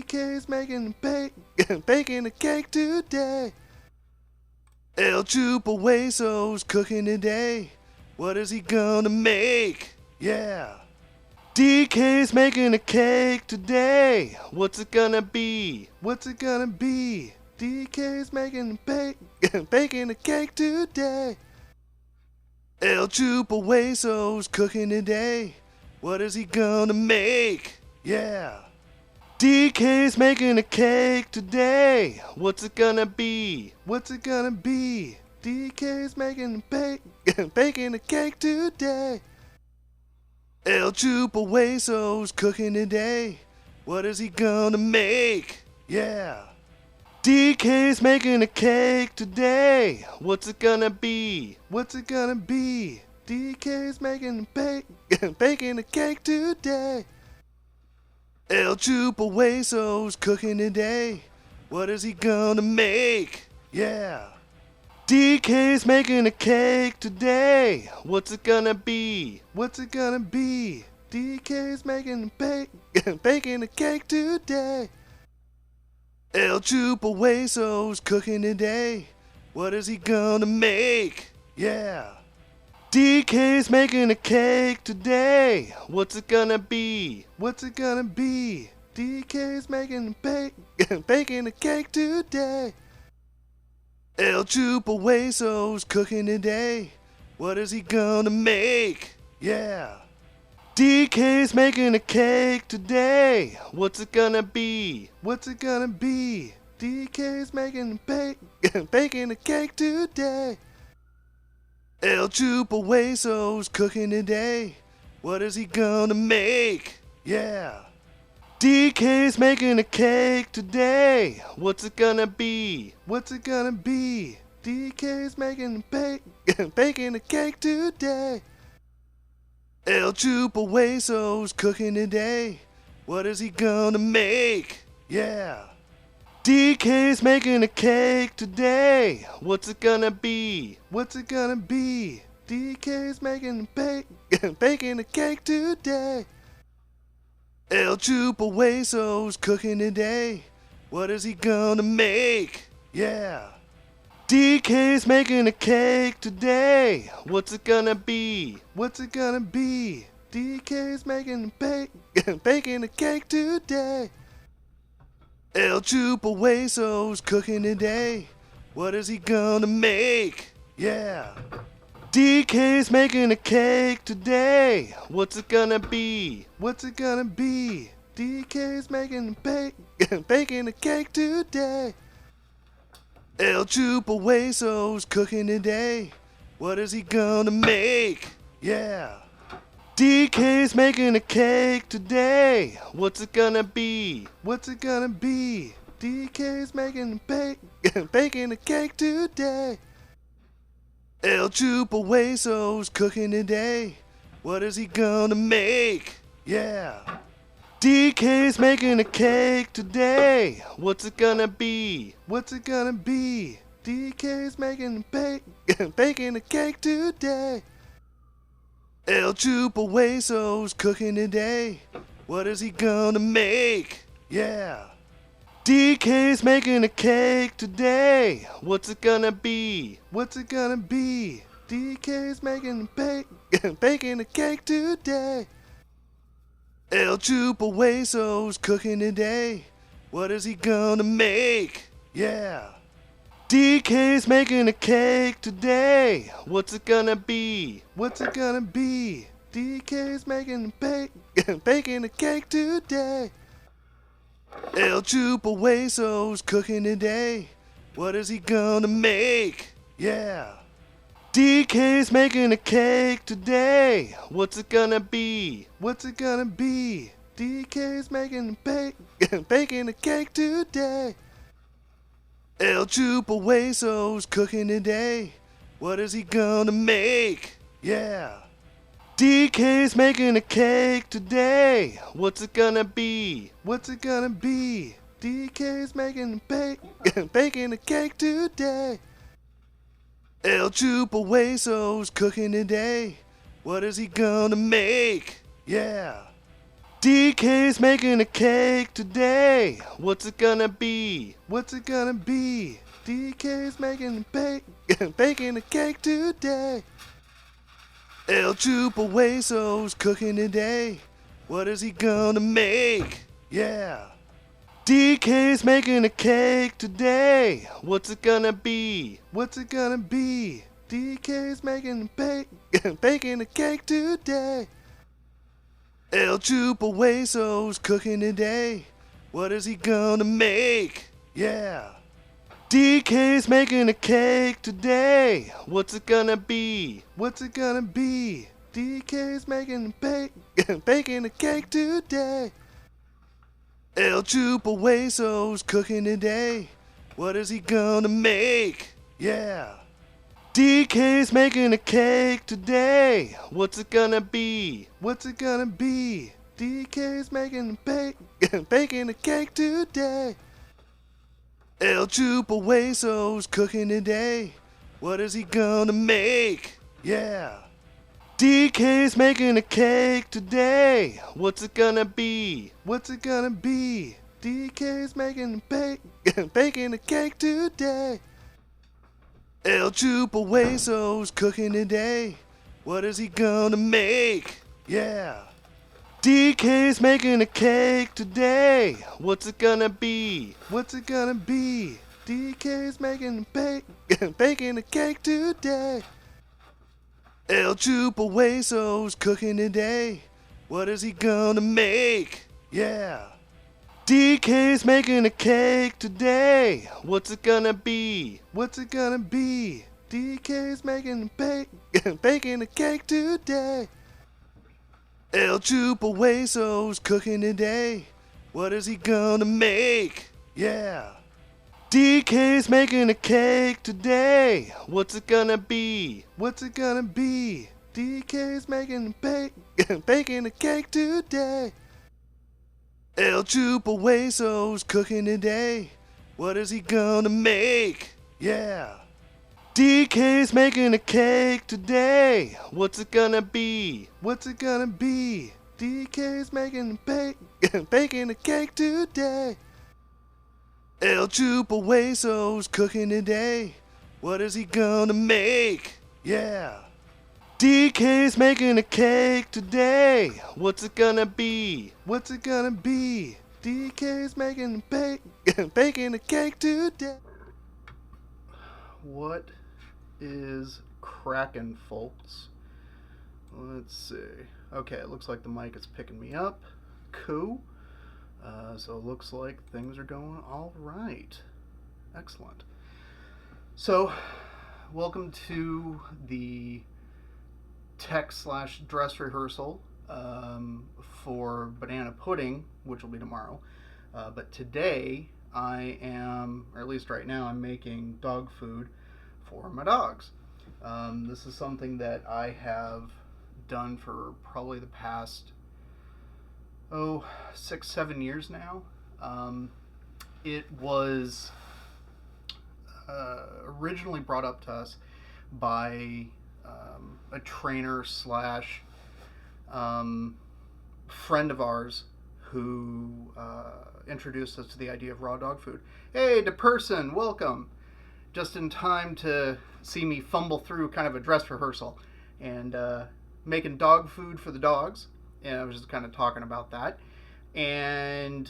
DK's baking a cake today. El Chupa Hueso's cooking today. What is he gonna make? Yeah. DK's making a cake today. What's it gonna be? What's it gonna be? DK's baking a cake today. El Chupa Hueso's cooking today. What is he gonna make? Yeah. DK's making a cake today. What's it gonna be? What's it gonna be? DK's baking a cake today. El Chupa Hueso's cooking today. What is he gonna make? Yeah. DK's making a cake today. What's it gonna be? What's it gonna be? DK's baking a cake today. El Chupa Hueso's cooking today. What is he gonna make? Yeah. DK's making a cake today. What's it gonna be? What's it gonna be? DK's baking a cake today. El Chupa Hueso's cooking today. What is he gonna make? Yeah. DK's making a cake today. What's it gonna be? What's it gonna be? DK's baking a cake today. El Chupa Hueso's cooking today. What is he gonna make? Yeah. DK's making a cake today. What's it gonna be? What's it gonna be? DK's baking a cake today. El Chupa Hueso's cooking today. What is he gonna make? Yeah. DK's making a cake today. What's it gonna be? What's it gonna be? DK's baking a cake today. El Chupa Hueso's cooking today. What is he gonna make? Yeah. DK's making a cake today. What's it gonna be? What's it gonna be? DK's baking a cake today. El Chupa Hueso's cooking today. What is he gonna make? Yeah. DK's making a cake today. What's it gonna be? What's it gonna be? DK's baking a cake today. El Chupa Hueso's cooking today. What is he gonna make? Yeah. DK's making a cake today. What's it gonna be? What's it gonna be? DK's baking a cake today. El Chupa Hueso's cooking today. What is he gonna make? Yeah. DK's making a cake today. What's it gonna be? What's it gonna be? DK's baking a cake today. El Chupa Hueso's cooking today. What is he gonna make? Yeah. DK's making a cake today. What's it gonna be? What's it gonna be? DK's baking a cake today. El Chupa Hueso's cooking today. What is he gonna make? Yeah. DK's making a cake today. What's it gonna be? What's it gonna be? DK's baking a cake today. El Chupa Hueso's cooking today. What is he gonna make? Yeah. DK's making a cake today. What's it gonna be? What's it gonna be? DK's baking a cake today. El Chupa Hueso's cooking today. What is he gonna make? Yeah. DK's making a cake today. What's it gonna be? What's it gonna be? DK's baking a cake today. El Chupa Hueso's cooking today. What is he gonna make? Yeah. DK's making a cake today. What's it gonna be? What's it gonna be? DK's baking a cake today. El Chupa Hueso's cooking today. What is he gonna make? Yeah. DK's making a cake today. What's it gonna be? What's it gonna be? DK's making baking a cake today. El Chupahueso's cooking today. What is he gonna make? Yeah. DK's making a cake today. What's it gonna be? What's it gonna be? DK's making baking a cake today. El Chupahueso's cooking today. What is he gonna make? Yeah. DK's making a cake today. What's it gonna be? What's it gonna be? DK's making baking a cake today. El Chupahueso's cooking today. What is he gonna make? Yeah. DK's making a cake today. What's it gonna be? What's it gonna be? DK's making baking a cake today. El Chupahueso's cooking today. What is he gonna make? Yeah. DK's making a cake today. What's it gonna be? What's it gonna be? DK's making baking a cake today. El Chupahueso's cooking today. What is he gonna make? Yeah. DK's making a cake today. What's it gonna be? What's it gonna be? DK's making baking a cake today. El Chupahueso's cooking today. What is he gonna make? Yeah. DK's making a cake today. What's it gonna be? What's it gonna be? DK's making baking a cake today. El Chupahueso's cooking today. What is he gonna make? Yeah. DK's making a cake today. What's it gonna be? What's it gonna be? DK's making baking a cake today. El Chupahueso's cooking today. What is he gonna make? Yeah. DK's making a cake today. What's it gonna be? What's it gonna be? DK's making baking a cake today. El Chupahueso's cooking today. What is he gonna make? Yeah. DK's making a cake today. What's it gonna be? What's it gonna be? DK's making baking a cake today. What is cracking, folks? Let's see. Okay, it looks like the mic is picking me up. Cool. So it looks like things are going all right. Excellent. So, welcome to the tech/dress rehearsal for Banana Pudding, which will be tomorrow. But today I am, or at least right now, I'm making dog food for my dogs. This is something that I have done for probably the past 6-7 years now. It was originally brought up to us by a trainer slash friend of ours who introduced us to the idea of raw dog food. Hey, the person, welcome. Just in time to see me fumble through kind of a dress rehearsal and making dog food for the dogs. And I was just kind of talking about that and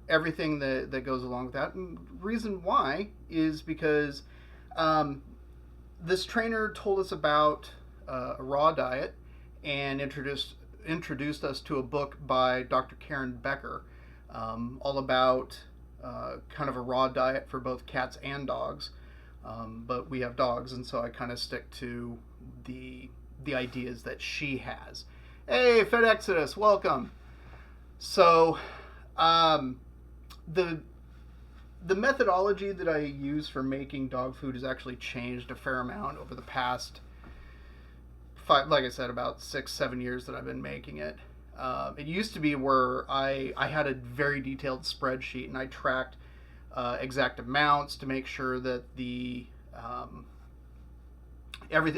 everything that goes along with that. And reason why is because this trainer told us about a raw diet and introduced us to a book by Dr. Karen Becker, all about kind of a raw diet for both cats and dogs. But we have dogs, and so I kind of stick to the ideas that she has. Hey, Fed Exodus, welcome. So, the methodology that I use for making dog food has actually changed a fair amount over the past like I said, about 6-7 years that I've been making it. It used to be where I had a very detailed spreadsheet and I tracked exact amounts to make sure that the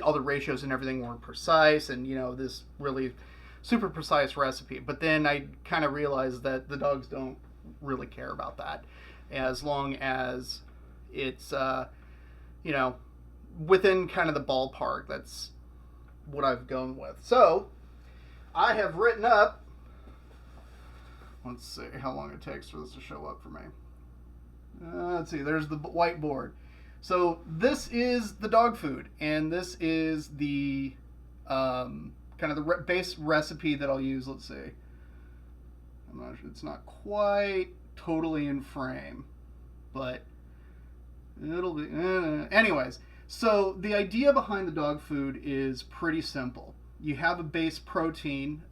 all the ratios and everything were precise, and this really super precise recipe. But then I kind of realized that the dogs don't really care about that, as long as it's you know, within kind of the ballpark. That's what I've gone with. So I have written up. Let's see how long it takes for this to show up for me. Let's see. There's the whiteboard. So this is the dog food, and this is the kind of the base recipe that I'll use. Let's see. I'm not sure. It's not quite totally in frame, but it'll be. Anyways, so the idea behind the dog food is pretty simple. You have a base protein,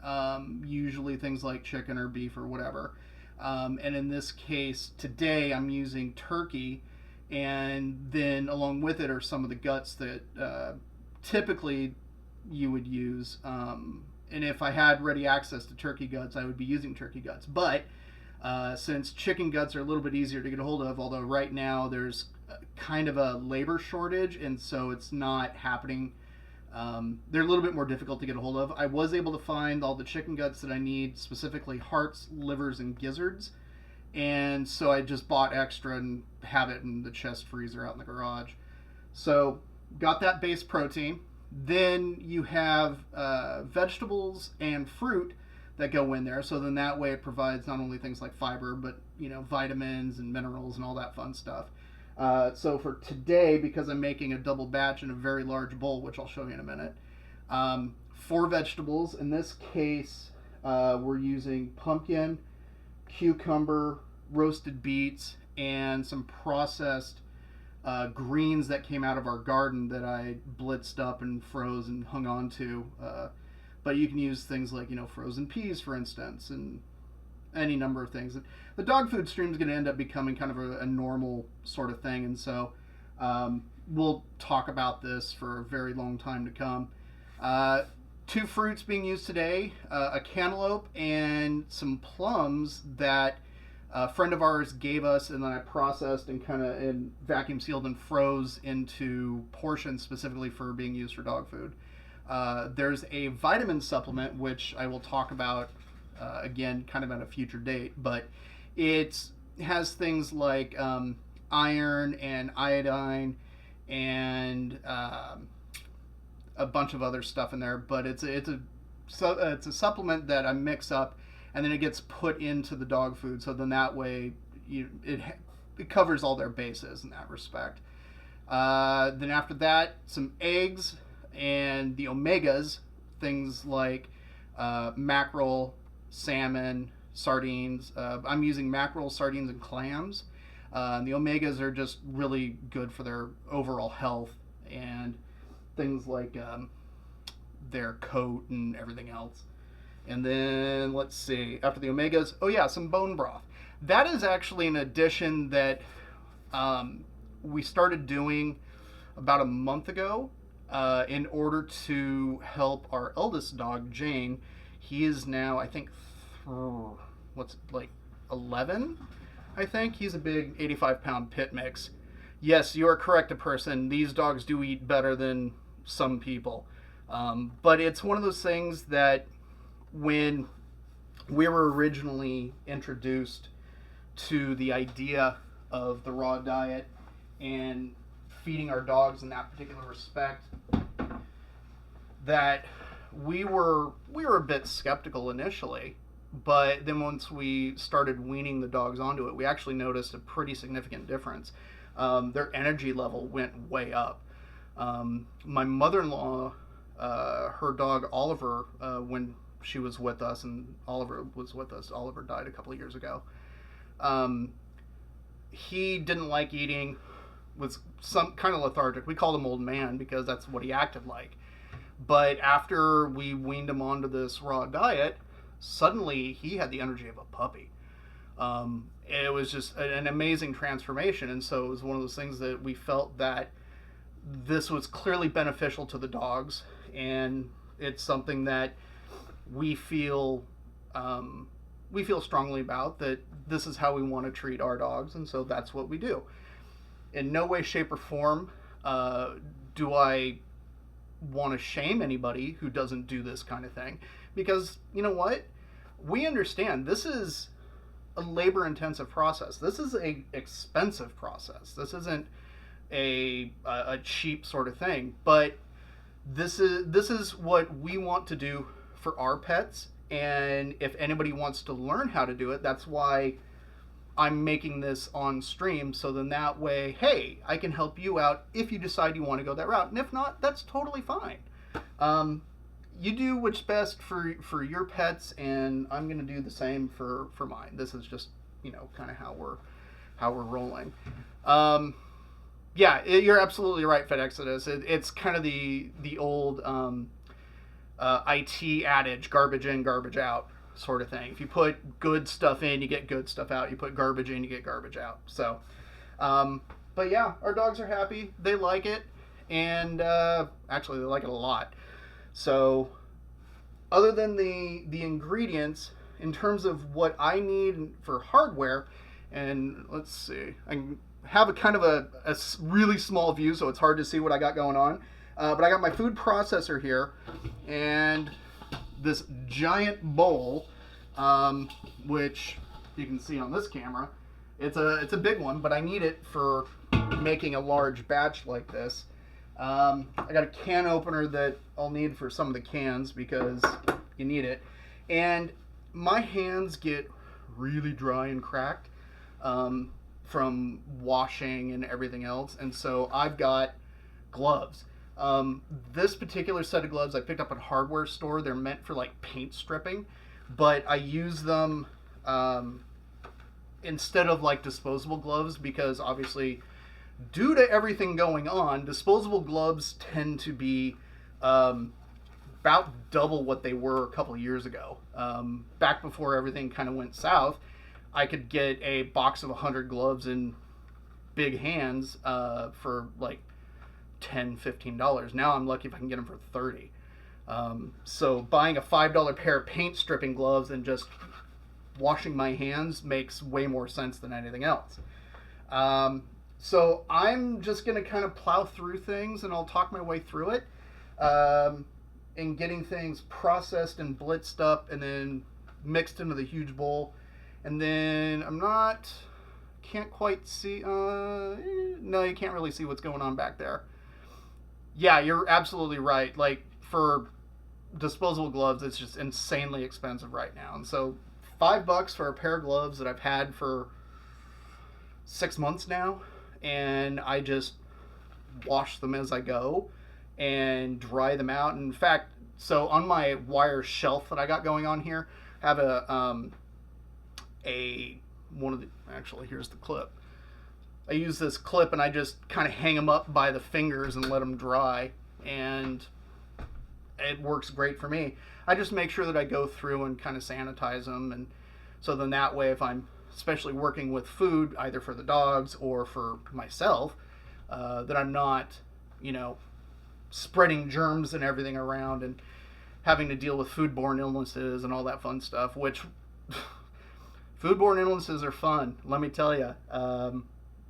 usually things like chicken or beef or whatever. And in this case, today I'm using turkey, and then along with it are some of the guts that typically you would use. And if I had ready access to turkey guts, I would be using turkey guts. But since chicken guts are a little bit easier to get a hold of, although right now there's kind of a labor shortage, and so it's not happening. They're a little bit more difficult to get a hold of. I was able to find all the chicken guts that I need, specifically hearts, livers, and gizzards. And so I just bought extra and have it in the chest freezer out in the garage. So got that base protein. Then you have vegetables and fruit that go in there. So then that way it provides not only things like fiber, but vitamins and minerals and all that fun stuff. So for today, because I'm making a double batch in a very large bowl, which I'll show you in a minute, 4 vegetables. In this case, we're using pumpkin, cucumber, roasted beets, and some processed greens that came out of our garden that I blitzed up and froze and hung on to. But you can use things like, frozen peas, for instance, and any number of things. The dog food stream is going to end up becoming kind of a normal sort of thing, and so we'll talk about this for a very long time to come. 2 fruits being used today, a cantaloupe and some plums that a friend of ours gave us, and then I processed and kind of vacuum sealed and froze into portions specifically for being used for dog food. There's a vitamin supplement, which I will talk about again kind of at a future date, but it has things like iron and iodine and a bunch of other stuff in there, but it's a supplement that I mix up, and then it gets put into the dog food, so then that way it covers all their bases in that respect. Then after that, some eggs and the omegas, things like mackerel, salmon, sardines. I'm using mackerel, sardines, and clams. And the omegas are just really good for their overall health and things like their coat and everything else. And then let's see, after the omegas, some bone broth. That is actually an addition that we started doing about a month ago in order to help our eldest dog, Jane. He is now, I think, 11? I think. He's a big 85-pound pit mix. Yes, you are correct, a person. These dogs do eat better than some people. But it's one of those things that when we were originally introduced to the idea of the raw diet and feeding our dogs in that particular respect, that we were a bit skeptical initially, but then once we started weaning the dogs onto it, we actually noticed a pretty significant difference. Their energy level went way up. My mother-in-law, her dog Oliver, when she was with us, and Oliver was with us, Oliver died a couple of years ago, he didn't like eating, was some kind of lethargic. We called him old man because that's what he acted like. But after we weaned him onto this raw diet, suddenly he had the energy of a puppy. It was just an amazing transformation. And so it was one of those things that we felt that this was clearly beneficial to the dogs, and it's something that we feel strongly about, that this is how we want to treat our dogs, and so that's what we do. In no way, shape, or form do I want to shame anybody who doesn't do this kind of thing, because you know what? We understand this is a labor-intensive process. This is a expensive process. This isn't a cheap sort of thing, but this is what we want to do for our pets. And if anybody wants to learn how to do it, that's why I'm making this on stream. So then that way, hey, I can help you out if you decide you want to go that route. And if not, that's totally fine. You do what's best for your pets, and I'm going to do the same for mine. This is just, kind of how we're rolling. Yeah, you're absolutely right, FedExodus. It's kind of the old IT adage, garbage in, garbage out sort of thing. If you put good stuff in, you get good stuff out. You put garbage in, you get garbage out. So, but yeah, our dogs are happy. They like it, and actually, they like it a lot. So, other than the ingredients, in terms of what I need for hardware, and let's see, I have a kind of a really small view, so it's hard to see what I got going on. But I got my food processor here, and this giant bowl, which you can see on this camera. It's a big one, but I need it for making a large batch like this. I got a can opener that I'll need for some of the cans because you need it. And my hands get really dry and cracked from washing and everything else. And so I've got gloves. This particular set of gloves I picked up at a hardware store. They're meant for like paint stripping, but I use them instead of like disposable gloves because obviously due to everything going on, disposable gloves tend to be about double what they were a couple of years ago. Back before everything kind of went south, I could get a box of 100 gloves in big hands for like $10-15. Now I'm lucky if I can get them for $30. So buying a $5 pair of paint stripping gloves and just washing my hands makes way more sense than anything else. So I'm just going to kind of plow through things, and I'll talk my way through it, and getting things processed and blitzed up and then mixed into the huge bowl. And then can't quite see, no, you can't really see what's going on back there. Yeah, you're absolutely right. Like, for disposable gloves, it's just insanely expensive right now. And so $5 for a pair of gloves that I've had for 6 months now, and I just wash them as I go and dry them out. And in fact, so on my wire shelf that I got going on here, I have actually, here's the clip. I use this clip and I just kind of hang them up by the fingers and let them dry, and it works great for me. I just make sure that I go through and kind of sanitize them, and so then that way, if I'm especially working with food, either for the dogs or for myself, that I'm not, spreading germs and everything around and having to deal with foodborne illnesses and all that fun stuff, which foodborne illnesses are fun, let me tell you.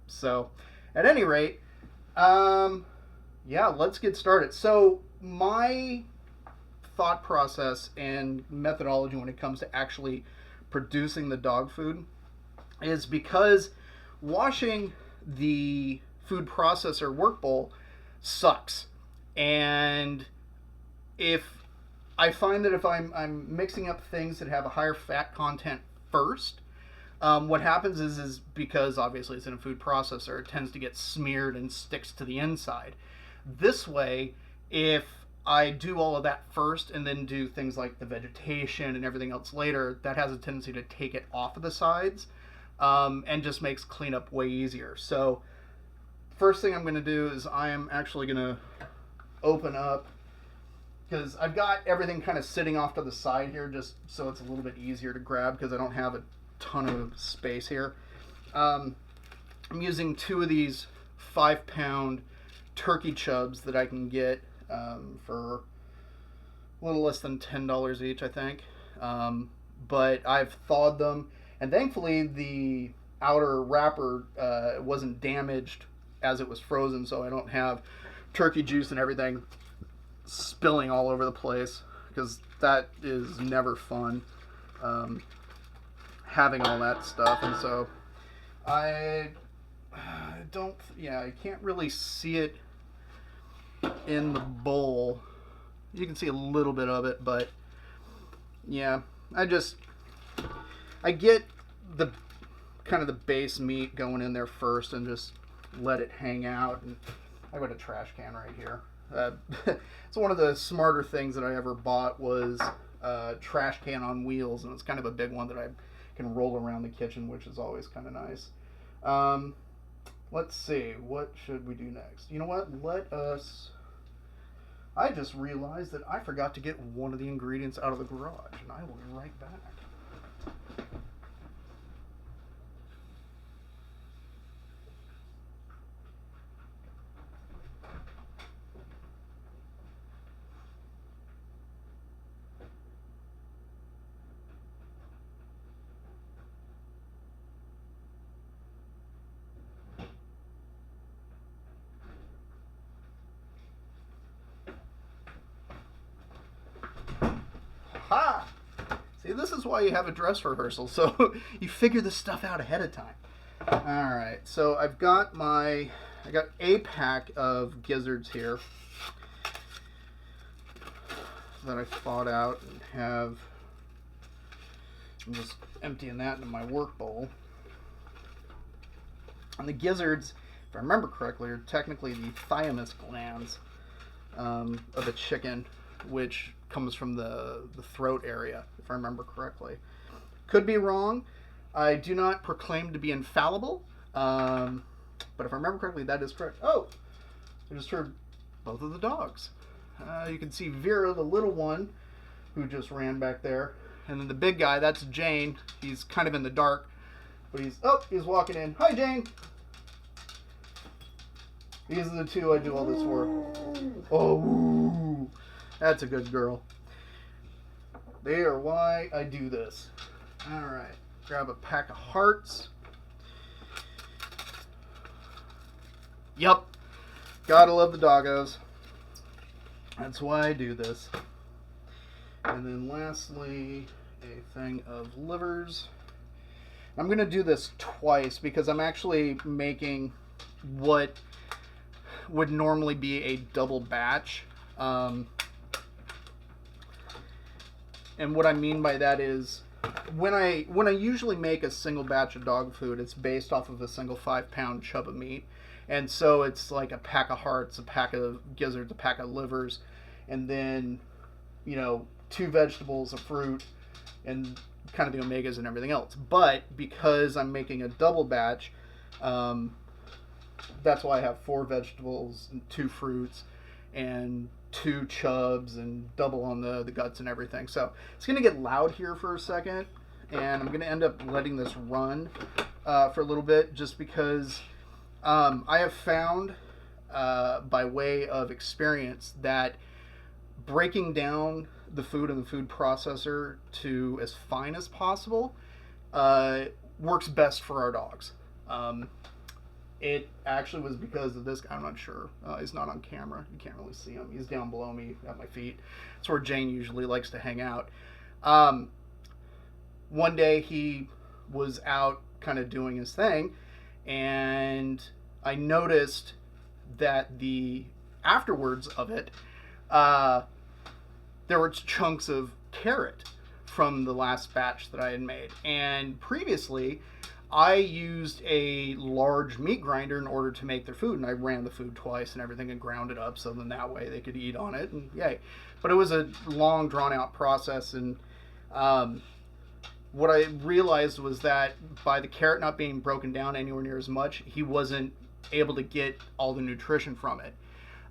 So at any rate, yeah, let's get started. So my thought process and methodology when it comes to actually producing the dog food is because washing the food processor work bowl sucks. And if I find that if I'm mixing up things that have a higher fat content first, what happens is because obviously it's in a food processor, it tends to get smeared and sticks to the inside. This way, if I do all of that first and then do things like the vegetation and everything else later, that has a tendency to take it off of the sides, and just makes cleanup way easier. So first thing I'm going to do is I am actually going to open up, because I've got everything kind of sitting off to the side here just so it's a little bit easier to grab because I don't have a ton of space here. I'm using 2 of these 5-pound turkey chubs that I can get for a little less than $10 each, I think. But I've thawed them, and thankfully the outer wrapper wasn't damaged as it was frozen, so I don't have turkey juice and everything spilling all over the place, because that is never fun, having all that stuff. And so I don't, yeah, I can't really see it in the bowl. You can see a little bit of it, but yeah, I get the kind of the base meat going in there first and just let it hang out. And I got a trash can right here. It's one of the smarter things that I ever bought was a trash can on wheels, and it's kind of a big one that I can roll around the kitchen, which is always kind of nice. Let's see, what should we do next? You know what? I just realized that I forgot to get one of the ingredients out of the garage, and I will be right back. Ha! See, this is why you have a dress rehearsal, so you figure this stuff out ahead of time. Alright, so I got a pack of gizzards here that I thawed out and I'm just emptying that into my work bowl. And the gizzards, if I remember correctly, are technically the thymus glands of a chicken, which comes from the throat area, if I remember correctly. Could be wrong. I do not proclaim to be infallible, but if I remember correctly, that is correct. Oh, I just heard both of the dogs. You can see Vera, the little one, who just ran back there. And then the big guy, that's Jane. He's kind of in the dark, but he's walking in. Hi, Jane. These are the two I do all this for. Oh, that's a good girl. They are why I do this. All right, grab a pack of hearts. Yup, gotta love the doggos. That's why I do this. And then lastly, a thing of livers. I'm going to do this twice because I'm actually making what would normally be a double batch. And what I mean by that is when I usually make a single batch of dog food, it's based off of a single 5-pound chub of meat. And so it's like a pack of hearts, a pack of gizzards, a pack of livers, and then, 2 vegetables, a fruit, and kind of the omegas and everything else. But because I'm making a double batch, that's why I have 4 vegetables and 2 fruits and 2 chubs and double on the guts and everything. So it's going to get loud here for a second, and I'm going to end up letting this run for a little bit just because I have found by way of experience that breaking down the food in the food processor to as fine as possible works best for our dogs. It actually was because of this guy. I'm not sure. He's not on camera. You can't really see him. He's down below me at my feet. That's where Jane usually likes to hang out. One day he was out kind of doing his thing, and I noticed that afterwards of it, there were chunks of carrot from the last batch that I had made. And previously, I used a large meat grinder in order to make their food, and I ran the food twice and everything and ground it up so then that way they could eat on it, and yay. But it was a long, drawn-out process, and what I realized was that by the carrot not being broken down anywhere near as much, he wasn't able to get all the nutrition from it.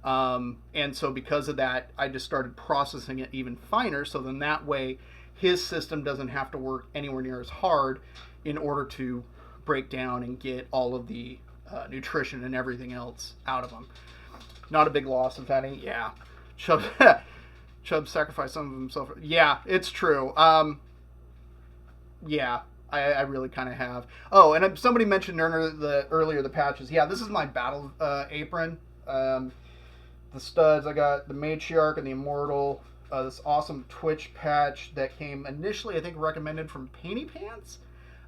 And so because of that, I just started processing it even finer, so then that way his system doesn't have to work anywhere near as hard in order to break down and get all of the nutrition and everything else out of them. Not a big loss of fatty. Yeah. Chubb sacrificed some of himself. Yeah, it's true. Yeah, I really kind of have. Oh, and somebody mentioned earlier the patches. Yeah, this is my battle apron. The studs, I got the matriarch and the immortal, this awesome Twitch patch that came initially, I think, recommended from Painty Pants.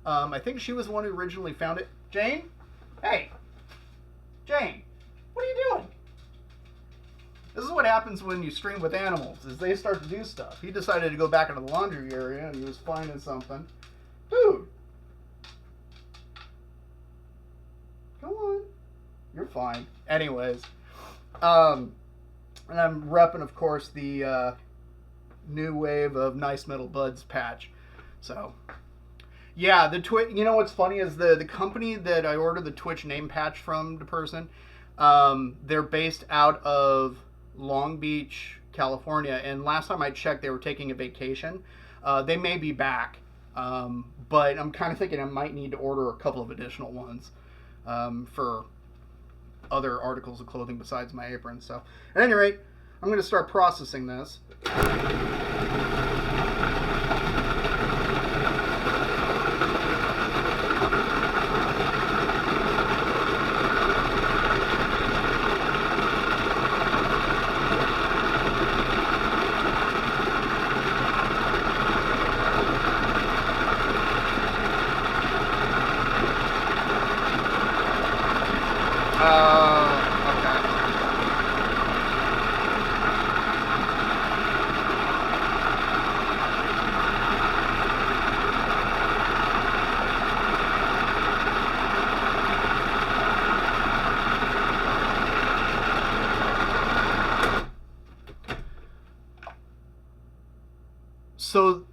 I think she was the one who originally found it. Jane? Hey! Jane! What are you doing? This is what happens when you stream with animals, is they start to do stuff. He decided to go back into the laundry area, and he was finding something. Dude! Come on. You're fine. Anyways. And I'm repping, of course, the new wave of Nice Metal Buds patch. So, yeah, the Twitch. You know what's funny is the company that I ordered the Twitch name patch from, the person, they're based out of Long Beach, California. And last time I checked, they were taking a vacation. They may be back, but I'm kind of thinking I might need to order a couple of additional ones for other articles of clothing besides my apron. So, at any rate, I'm going to start processing this. So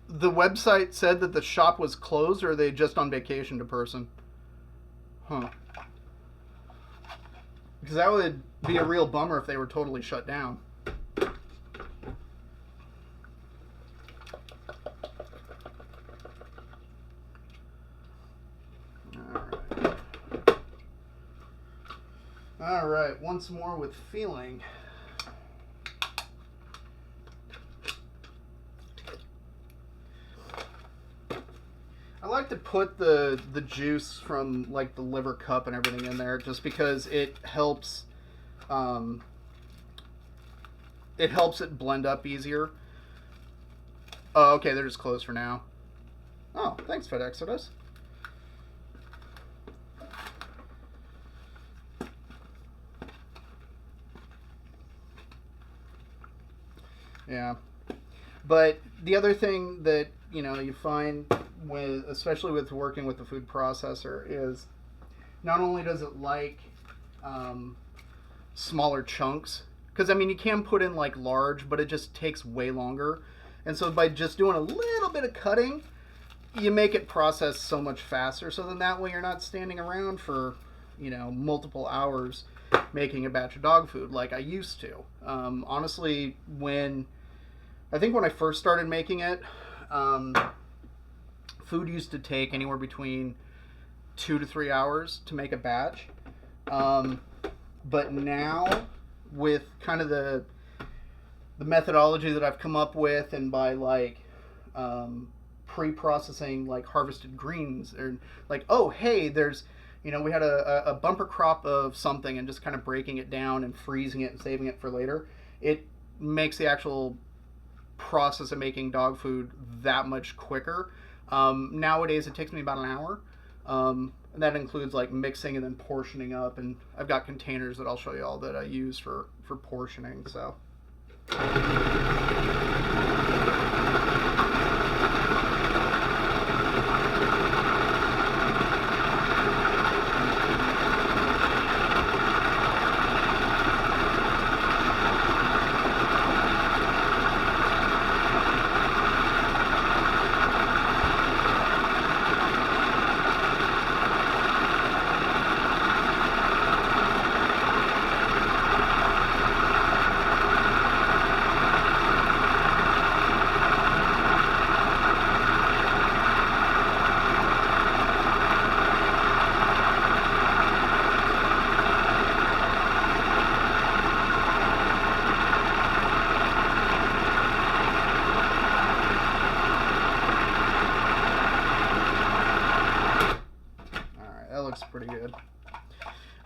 the website said that the shop was closed, or are they just on vacation to person? Huh. Because that would be a real bummer if they were totally shut down. All right, once more with feeling. I like to put the juice from like the liver cup and everything in there just because it helps it blend up easier. Oh, okay, they're just closed for now. Oh, thanks, FedExodus. Yeah. But the other thing that, you know, you find with, especially with working with the food processor, is not only does it like smaller chunks, because I mean you can put in like large, but it just takes way longer. And so by just doing a little bit of cutting, you make it process so much faster. So then that way you're not standing around for, you know, multiple hours making a batch of dog food like I used to. Honestly, when I first started making it, food used to take anywhere between 2 to 3 hours to make a batch. But now, with kind of the methodology that I've come up with, and by like pre-processing like harvested greens, or like, oh hey, there's, you know, we had a bumper crop of something, and just kind of breaking it down and freezing it and saving it for later, it makes the actual process of making dog food that much quicker. Nowadays it takes me about an hour, and that includes like mixing and then portioning up, and I've got containers that I'll show you all that I use for portioning. So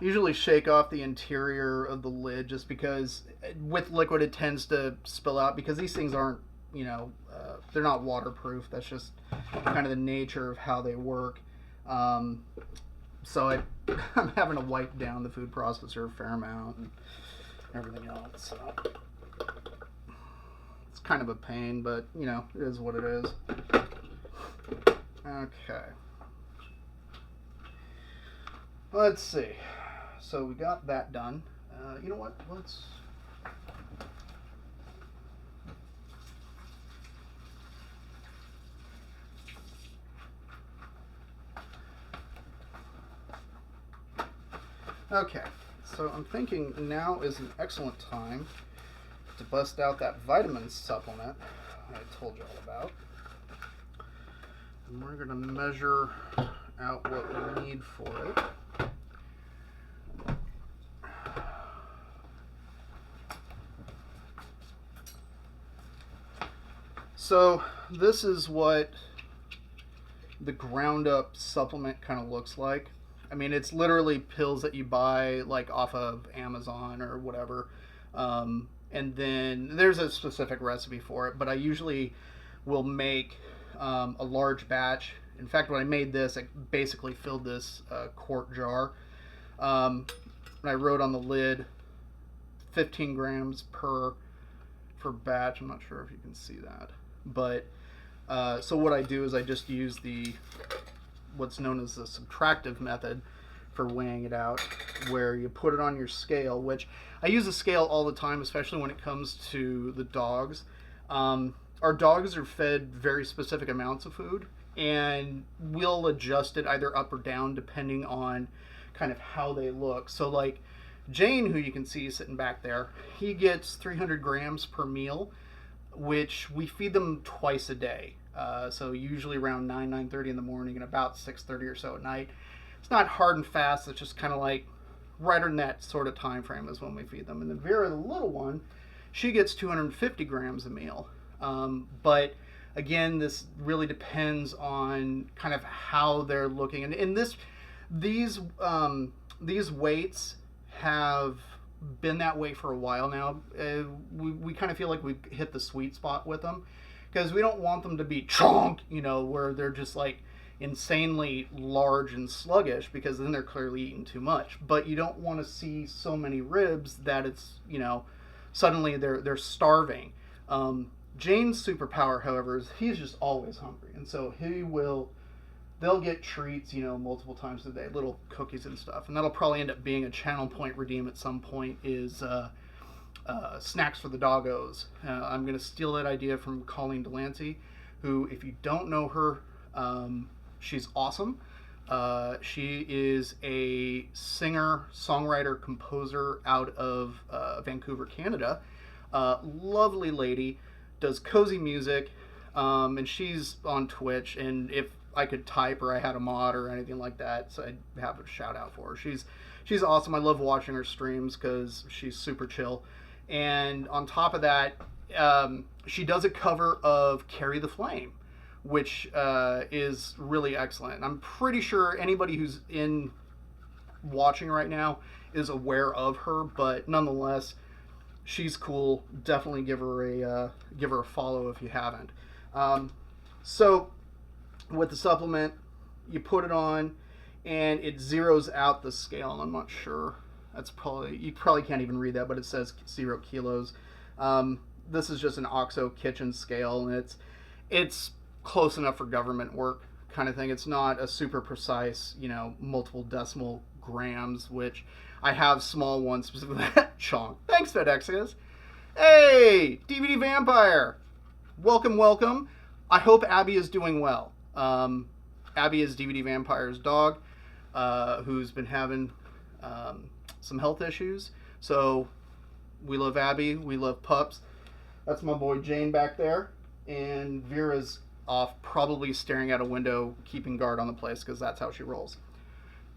Usually shake off the interior of the lid just because with liquid it tends to spill out because these things aren't, they're not waterproof. That's just kind of the nature of how they work. So I'm having to wipe down the food processor a fair amount and everything else. So it's kind of a pain, but it is what it is. Okay. Let's see. So we got that done. You know what? Let's... Okay, so I'm thinking now is an excellent time to bust out that vitamin supplement I told you all about. And we're going to measure out what we need for it. So this is what the ground up supplement kind of looks like. I mean, it's literally pills that you buy like off of Amazon or whatever. And then there's a specific recipe for it, but I usually will make a large batch. In fact, when I made this, I basically filled this quart jar. And I wrote on the lid 15 grams per batch. I'm not sure if you can see that. But so what I do is I just use what's known as the subtractive method for weighing it out, where you put it on your scale, which I use a scale all the time, especially when it comes to the dogs. Our dogs are fed very specific amounts of food, and we'll adjust it either up or down depending on kind of how they look. So like Jane, who you can see sitting back there, he gets 300 grams per meal, which we feed them twice a day. So usually around 9:30 in the morning and about 6:30 or so at night. It's not hard and fast. It's just kind of like right in that sort of time frame is when we feed them. And then Vera, the little one, she gets 250 grams a meal. But again, this really depends on kind of how they're looking. And these weights have been that way for a while now. We kind of feel like we've hit the sweet spot with them, because we don't want them to be chonk, where they're just like insanely large and sluggish, because then they're clearly eating too much. But you don't want to see so many ribs that it's, suddenly they're starving. Jane's superpower, however, is he's just always hungry, and so they'll get treats, multiple times a day, little cookies and stuff, and that'll probably end up being a channel point redeem at some point, is snacks for the doggos. I'm going to steal that idea from Colleen Delancey, who, if you don't know her, she's awesome. She is a singer, songwriter, composer out of Vancouver, Canada. Lovely lady, does cozy music, and she's on Twitch, and if I could type or I had a mod or anything like that, so I'd have a shout out for her. She's awesome. I love watching her streams because she's super chill. And on top of that, she does a cover of Carry the Flame, which is really excellent. I'm pretty sure anybody who's in watching right now is aware of her, but nonetheless, she's cool. Definitely give her a follow if you haven't. So with the supplement, you put it on and it zeroes out the scale, and I'm not sure. You probably can't even read that, but it says 0 kilos. This is just an OXO kitchen scale, and it's close enough for government work kind of thing. It's not a super precise, multiple decimal grams, which I have small ones specifically. Chonk. Thanks, FedExes. Hey, DVD Vampire. Welcome. I hope Abby is doing well. Abby is DVD Vampire's dog, who's been having some health issues. So we love Abby. We love pups. That's my boy Jane back there. And Vera's off, probably staring out a window, keeping guard on the place, because that's how she rolls.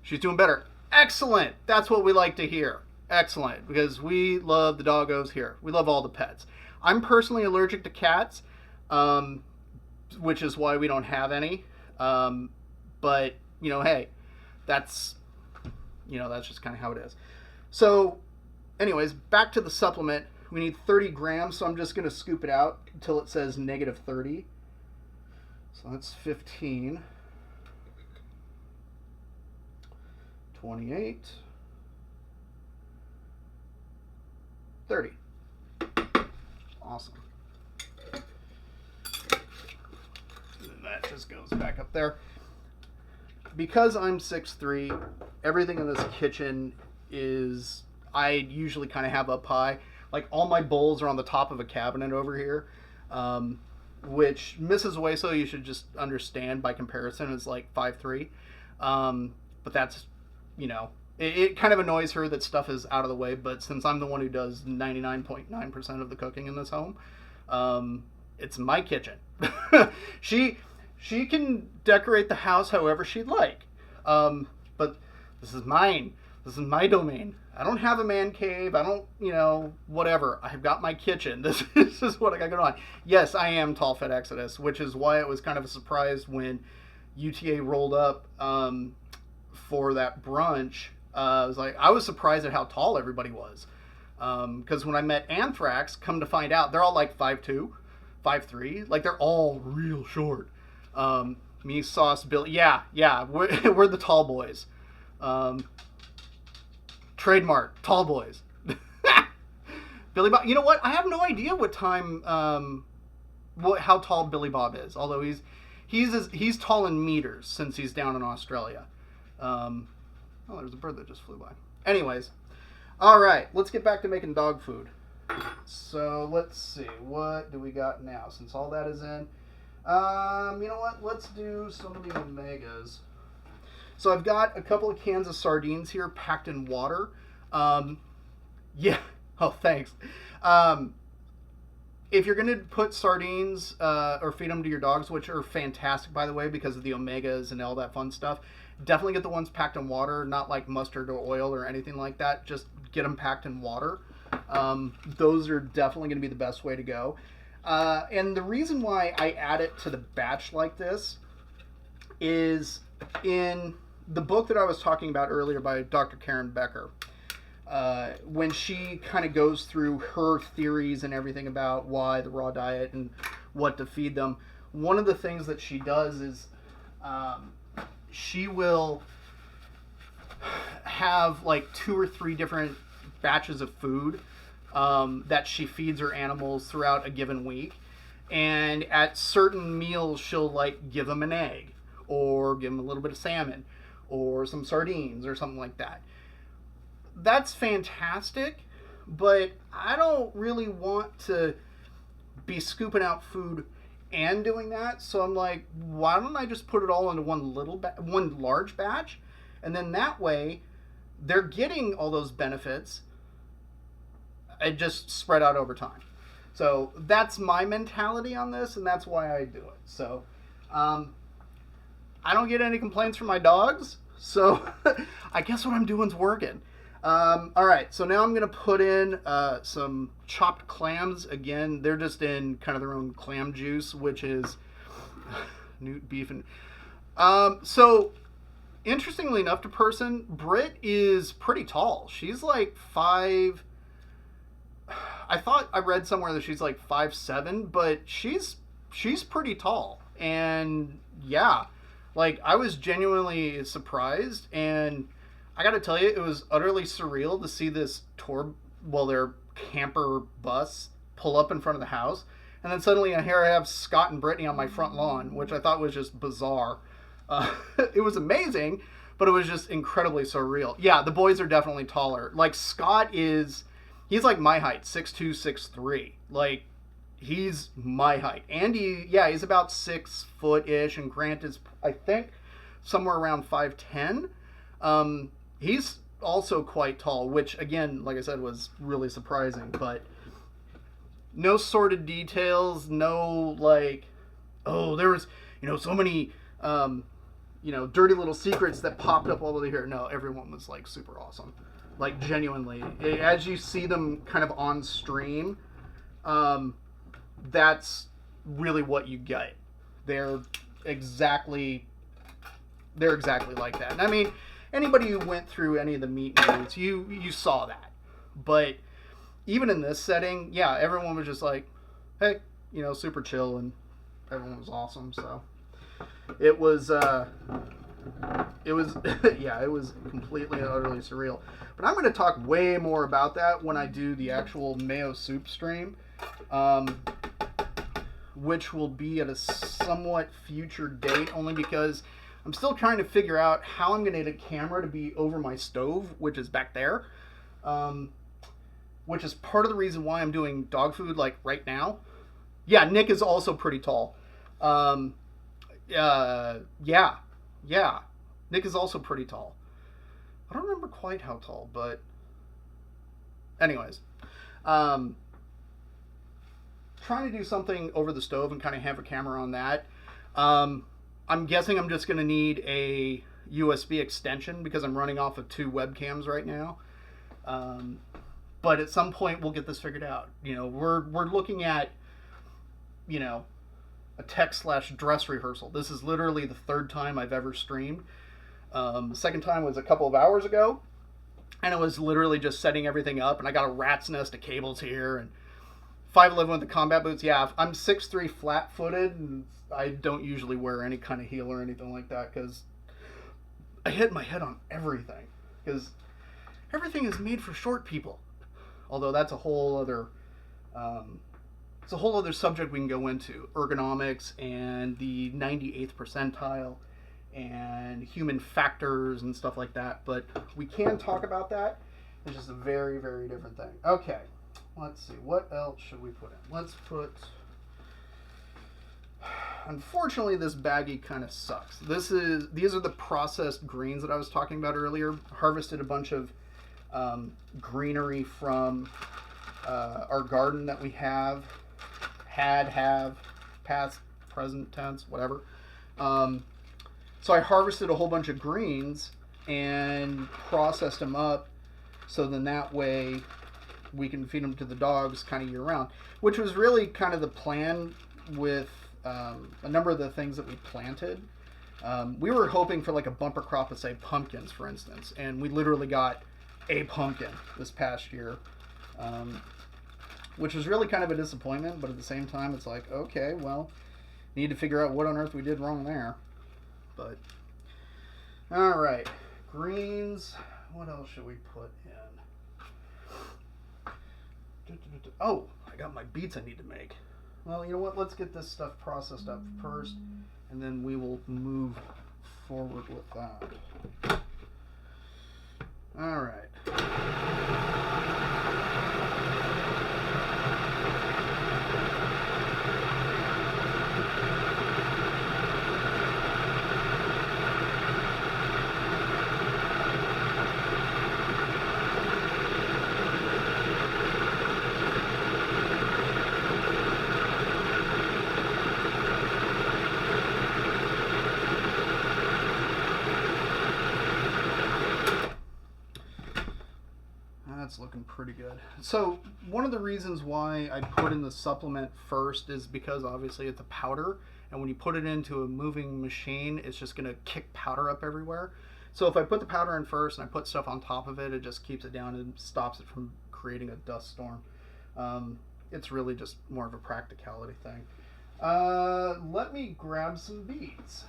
She's doing better. Excellent. That's what we like to hear. Excellent. Because we love the doggos here. We love all the pets. I'm personally allergic to cats, which is why we don't have any. But, hey, that's, that's just kind of how it is. So, anyways, back to the supplement. We need 30 grams, so I'm just going to scoop it out until it says negative 30. So that's 15. 28. 30. Awesome. And that just goes back up there. Because I'm 6'3", everything in this kitchen is, I usually kind of have up high. Like, all my bowls are on the top of a cabinet over here, which Mrs. Hueso, you should just understand by comparison, is like 5'3". But that's, it kind of annoys her that stuff is out of the way, but since I'm the one who does 99.9% of the cooking in this home, it's my kitchen. She can decorate the house however she'd like, but this is mine. This is my domain. I don't have a man cave. I don't, whatever. I've got my kitchen. This is what I got going on. Yes, I am Tall Fit Exodus, which is why it was kind of a surprise when UTA rolled up for that brunch. I was surprised at how tall everybody was. Because when I met Anthrax, come to find out, they're all like 5'2", 5'3". Like, they're all real short. Me, Sauce, Billy. Yeah, we're the tall boys. Trademark, tall boys. Billy Bob. You know what? I have no idea what time, how tall Billy Bob is. Although he's tall in meters since he's down in Australia. Oh, there's a bird that just flew by. Anyways, all right, let's get back to making dog food. So let's see, what do we got now? Since all that is in, you know what? Let's do some of the omegas. So I've got a couple of cans of sardines here packed in water. Yeah. Oh, thanks. If you're going to put sardines or feed them to your dogs, which are fantastic, by the way, because of the omegas and all that fun stuff, definitely get the ones packed in water, not like mustard or oil or anything like that. Just get them packed in water. Those are definitely going to be the best way to go. And the reason why I add it to the batch like this is in the book that I was talking about earlier by Dr. Karen Becker, when she kind of goes through her theories and everything about why the raw diet and what to feed them, one of the things that she does is she will have like 2 or 3 different batches of food that she feeds her animals throughout a given week. And at certain meals, she'll like give them an egg or give them a little bit of salmon or some sardines or something like that. That's fantastic, but I don't really want to be scooping out food and doing that. So I'm like, why don't I just put it all into one large batch? And then that way they're getting all those benefits and just spread out over time. So that's my mentality on this, and that's why I do it. So I don't get any complaints from my dogs, so I guess what I'm doing is working. All right, so now I'm going to put in some chopped clams. Again, they're just in kind of their own clam juice, which is newt beef. And so interestingly enough to person, Britt is pretty tall. She's like 5... I thought I read somewhere that she's like 5'7", but she's pretty tall. And yeah, like I was genuinely surprised, and I gotta tell you, it was utterly surreal to see this their camper bus pull up in front of the house, and then suddenly here I have Scott and Brittany on my front lawn, which I thought was just bizarre. It was amazing, but it was just incredibly surreal. Yeah, the boys are definitely taller. Like Scott he's like my height, 6'2", 6'3". Like, he's my height. Andy, yeah, he's about 6 foot-ish, and Grant is, I think, somewhere around 5'10". He's also quite tall, which, again, like I said, was really surprising. But no sordid details, no, like, oh, there was, so many, dirty little secrets that popped up all over here. No, everyone was, like, super awesome. Like, genuinely, as you see them kind of on stream, that's really what you get. They're exactly like that. And I mean, anybody who went through any of the meet and greets, you saw that. But even in this setting, yeah, everyone was just like, hey, super chill, and everyone was awesome. So it was yeah, it was completely and utterly surreal. But I'm going to talk way more about that when I do the actual Mayo Soup stream, which will be at a somewhat future date, only because I'm still trying to figure out how I'm going to get a camera to be over my stove, which is back there, which is part of the reason why I'm doing dog food like right now. Yeah, Nick is also pretty tall. Yeah. Nick is also pretty tall. I don't remember quite how tall, but anyways. Trying to do something over the stove and kind of have a camera on that. I'm guessing I'm just going to need a USB extension because I'm running off of 2 webcams right now. But at some point we'll get this figured out. We're looking at, a tech/dress rehearsal. This is literally the 3rd time I've ever streamed. The 2nd time was a couple of hours ago, and it was literally just setting everything up, and I got a rat's nest of cables here, and 5'11" with the combat boots. Yeah, I'm 6'3" flat-footed, and I don't usually wear any kind of heel or anything like that, because I hit my head on everything, because everything is made for short people. Although that's a whole other subject we can go into. Ergonomics and the 98th percentile and human factors and stuff like that. But we can talk about that. It's just a very, very different thing. Okay, let's see. What else should we put in? Let's put... Unfortunately, this baggie kind of sucks. These are the processed greens that I was talking about earlier. Harvested a bunch of greenery from our garden that we have past, present tense, whatever. So I harvested a whole bunch of greens and processed them up, so then that way we can feed them to the dogs kind of year round, which was really kind of the plan with a number of the things that we planted. We were hoping for like a bumper crop of, say, pumpkins, for instance, and we literally got a pumpkin this past year, which was really kind of a disappointment, but at the same time it's like, okay, well, need to figure out what on earth we did wrong there. But all right, greens, what else should we put in? Oh, I got my beets I need to make. Well, you know what, let's get this stuff processed up first, and then we will move forward with that. All right. That's looking pretty good. So one of the reasons why I put in the supplement first is because obviously it's a powder, and when you put it into a moving machine, it's just going to kick powder up everywhere. So if I put the powder in first and I put stuff on top of it, it just keeps it down and stops it from creating a dust storm. It's really just more of a practicality thing. Let me grab some beets.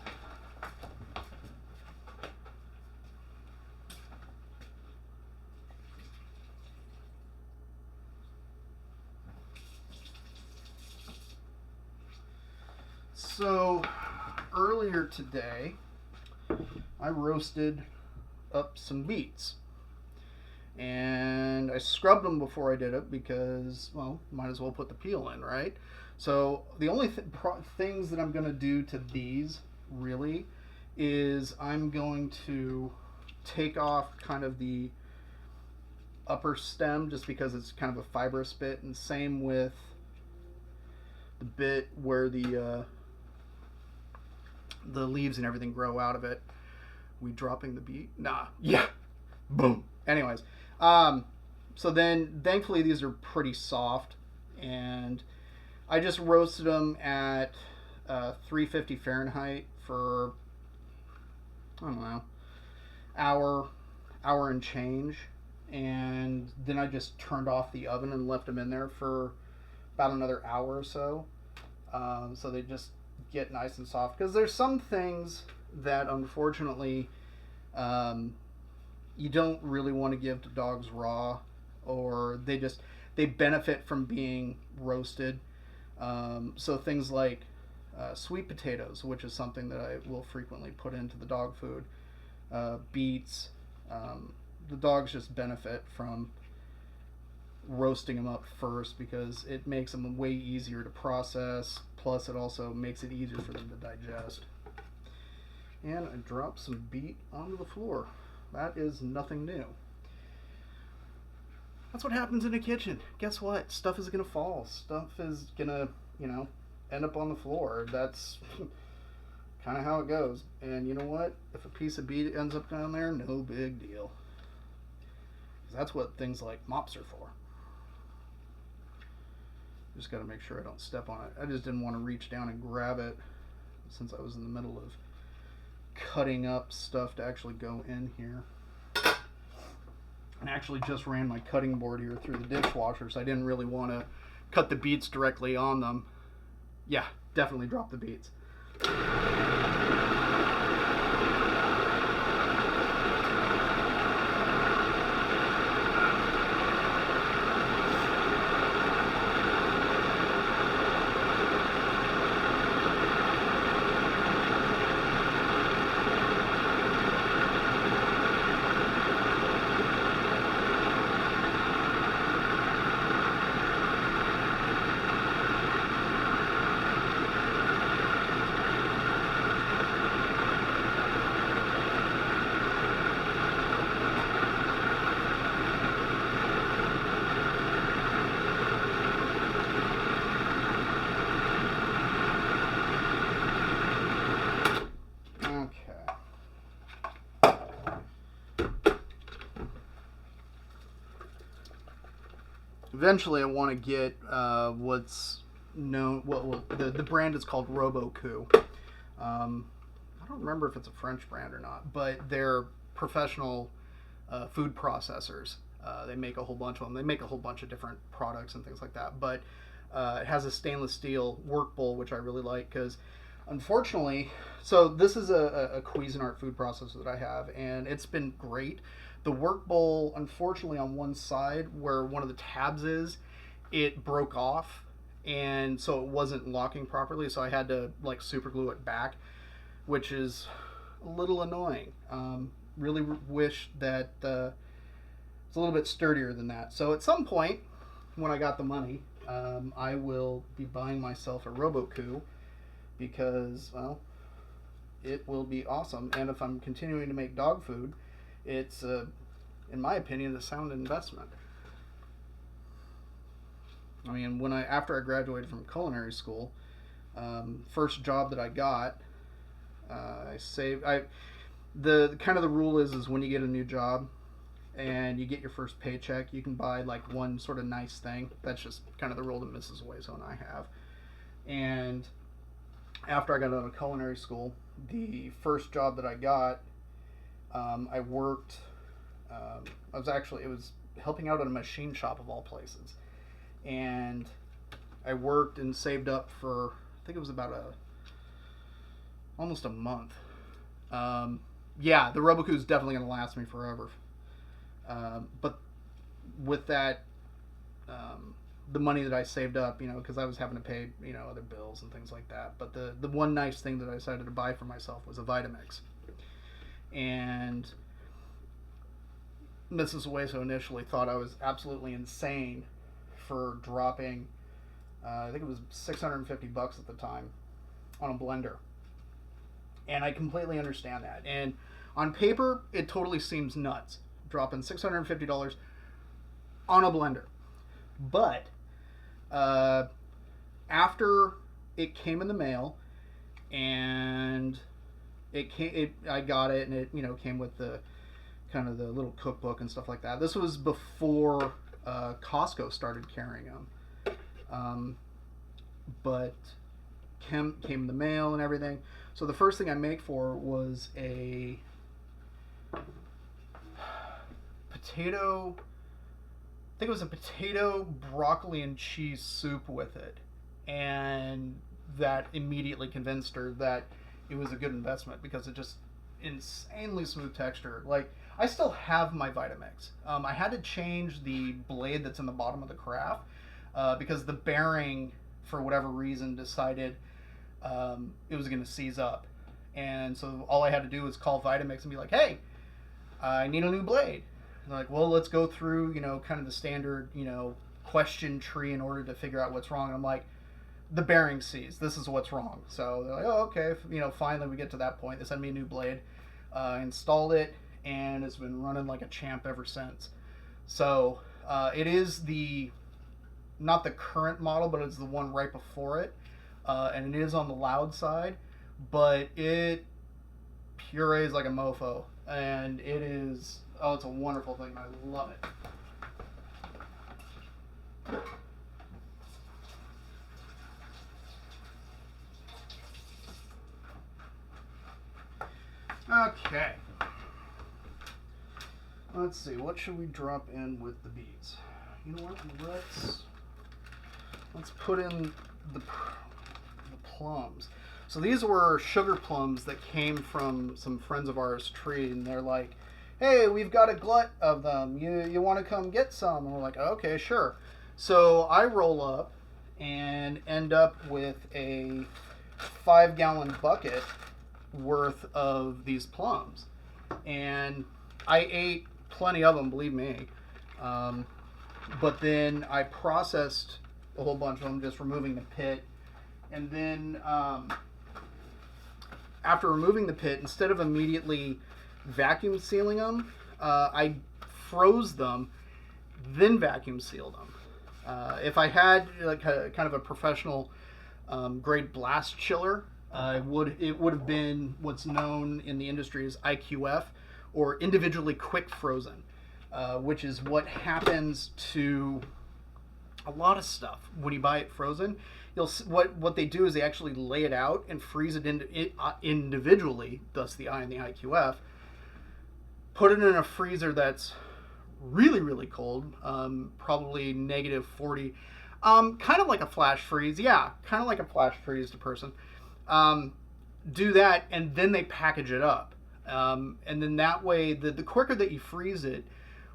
So earlier today, I roasted up some beets, and I scrubbed them before I did it because, well, might as well put the peel in, right? So the only things that I'm going to do to these really is I'm going to take off kind of the upper stem just because it's kind of a fibrous bit, and same with the bit where the leaves and everything grow out of it. We dropping the beet? Nah. Yeah. Boom. Anyways, so then thankfully these are pretty soft, and I just roasted them at 350 Fahrenheit for, I don't know, hour, hour and change, and then I just turned off the oven and left them in there for about another hour or so. So they just get nice and soft. Because there's some things that unfortunately you don't really want to give to dogs raw, or they benefit from being roasted. So things like sweet potatoes, which is something that I will frequently put into the dog food, beets. The dogs just benefit from roasting them up first because it makes them way easier to process. Plus, it also makes it easier for them to digest. And I dropped some beet onto the floor. That is nothing new. That's what happens in a kitchen. Guess what? Stuff is gonna fall. Stuff is gonna, end up on the floor. That's kind of how it goes. And you know what? If a piece of beet ends up down there, no big deal. That's what things like mops are for. Just got to make sure I don't step on it. I just didn't want to reach down and grab it since I was in the middle of cutting up stuff to actually go in here. And actually just ran my cutting board here through the dishwasher, so I didn't really want to cut the beets directly on them. Yeah, definitely drop the beets. Eventually, I want to get what's known. The brand is called Robocoup. I don't remember if it's a French brand or not, but they're professional food processors. They make a whole bunch of them. They make a whole bunch of different products and things like that. But it has a stainless steel work bowl, which I really like because, unfortunately, so this is a Cuisinart food processor that I have, and it's been great. The work bowl, unfortunately, on one side where one of the tabs is, it broke off, and so it wasn't locking properly. So I had to like super glue it back, which is a little annoying. Really wish that it's a little bit sturdier than that. So at some point, when I got the money, I will be buying myself a Robocoup because, well, it will be awesome. And if I'm continuing to make dog food, it's, in my opinion, a sound investment. I mean, after I graduated from culinary school, first job that I got, the kind of the rule is when you get a new job and you get your first paycheck, you can buy like one sort of nice thing. That's just kind of the rule that Mrs. Wayso and I have. And after I got out of culinary school, the first job that I got, I worked. It was helping out at a machine shop of all places, and I worked and saved up for, I think it was about almost a month. Yeah, the Robocoup is definitely going to last me forever. But with that, the money that I saved up, because I was having to pay, other bills and things like that. But the one nice thing that I decided to buy for myself was a Vitamix. And Mrs. Wayso initially thought I was absolutely insane for dropping, I think it was $650 at the time, on a blender. And I completely understand that. And on paper, it totally seems nuts, dropping $650 on a blender. But after it came in the mail, and I got it, and it came with the kind of the little cookbook and stuff like that. This was before Costco started carrying them, but came in the mail and everything. So the first thing I make for was a potato. I think it was a potato, broccoli, and cheese soup with it, and that immediately convinced her that it was a good investment because it just insanely smooth texture. Like, I still have my Vitamix. I had to change the blade that's in the bottom of the carafe because the bearing, for whatever reason, decided it was going to seize up. And so all I had to do was call Vitamix and be like, hey, I need a new blade. And they're like, well, let's go through, kind of the standard, question tree in order to figure out what's wrong. And I'm like, the bearing seized. This is what's wrong. So they're like, oh, okay. Finally we get to that point. They send me a new blade. Installed it, and it's been running like a champ ever since. So it is not the current model, but it's the one right before it. And it is on the loud side, but it purees like a mofo. And it is, it's a wonderful thing. I love it. Okay. Let's see. What should we drop in with the beets? You know what? Let's put in the plums. So these were sugar plums that came from some friends of ours' tree, and they're like, "Hey, we've got a glut of them. You want to come get some?" And we're like, "Okay, sure." So I roll up and end up with a 5-gallon bucket worth of these plums, and I ate plenty of them, believe me. But then I processed a whole bunch of them, just removing the pit, and then after removing the pit, instead of immediately vacuum sealing them, I froze them, then vacuum sealed them. If I had like kind of a professional grade blast chiller, it would have been what's known in the industry as IQF, or individually quick frozen, which is what happens to a lot of stuff when you buy it frozen. What they do is they actually lay it out and freeze it individually, thus the I and the IQF. Put it in a freezer that's really, really cold, probably -40, kind of like a flash freeze. Yeah, kind of like a flash freeze to person. Do that, and then they package it up. And then that way, the quicker that you freeze it,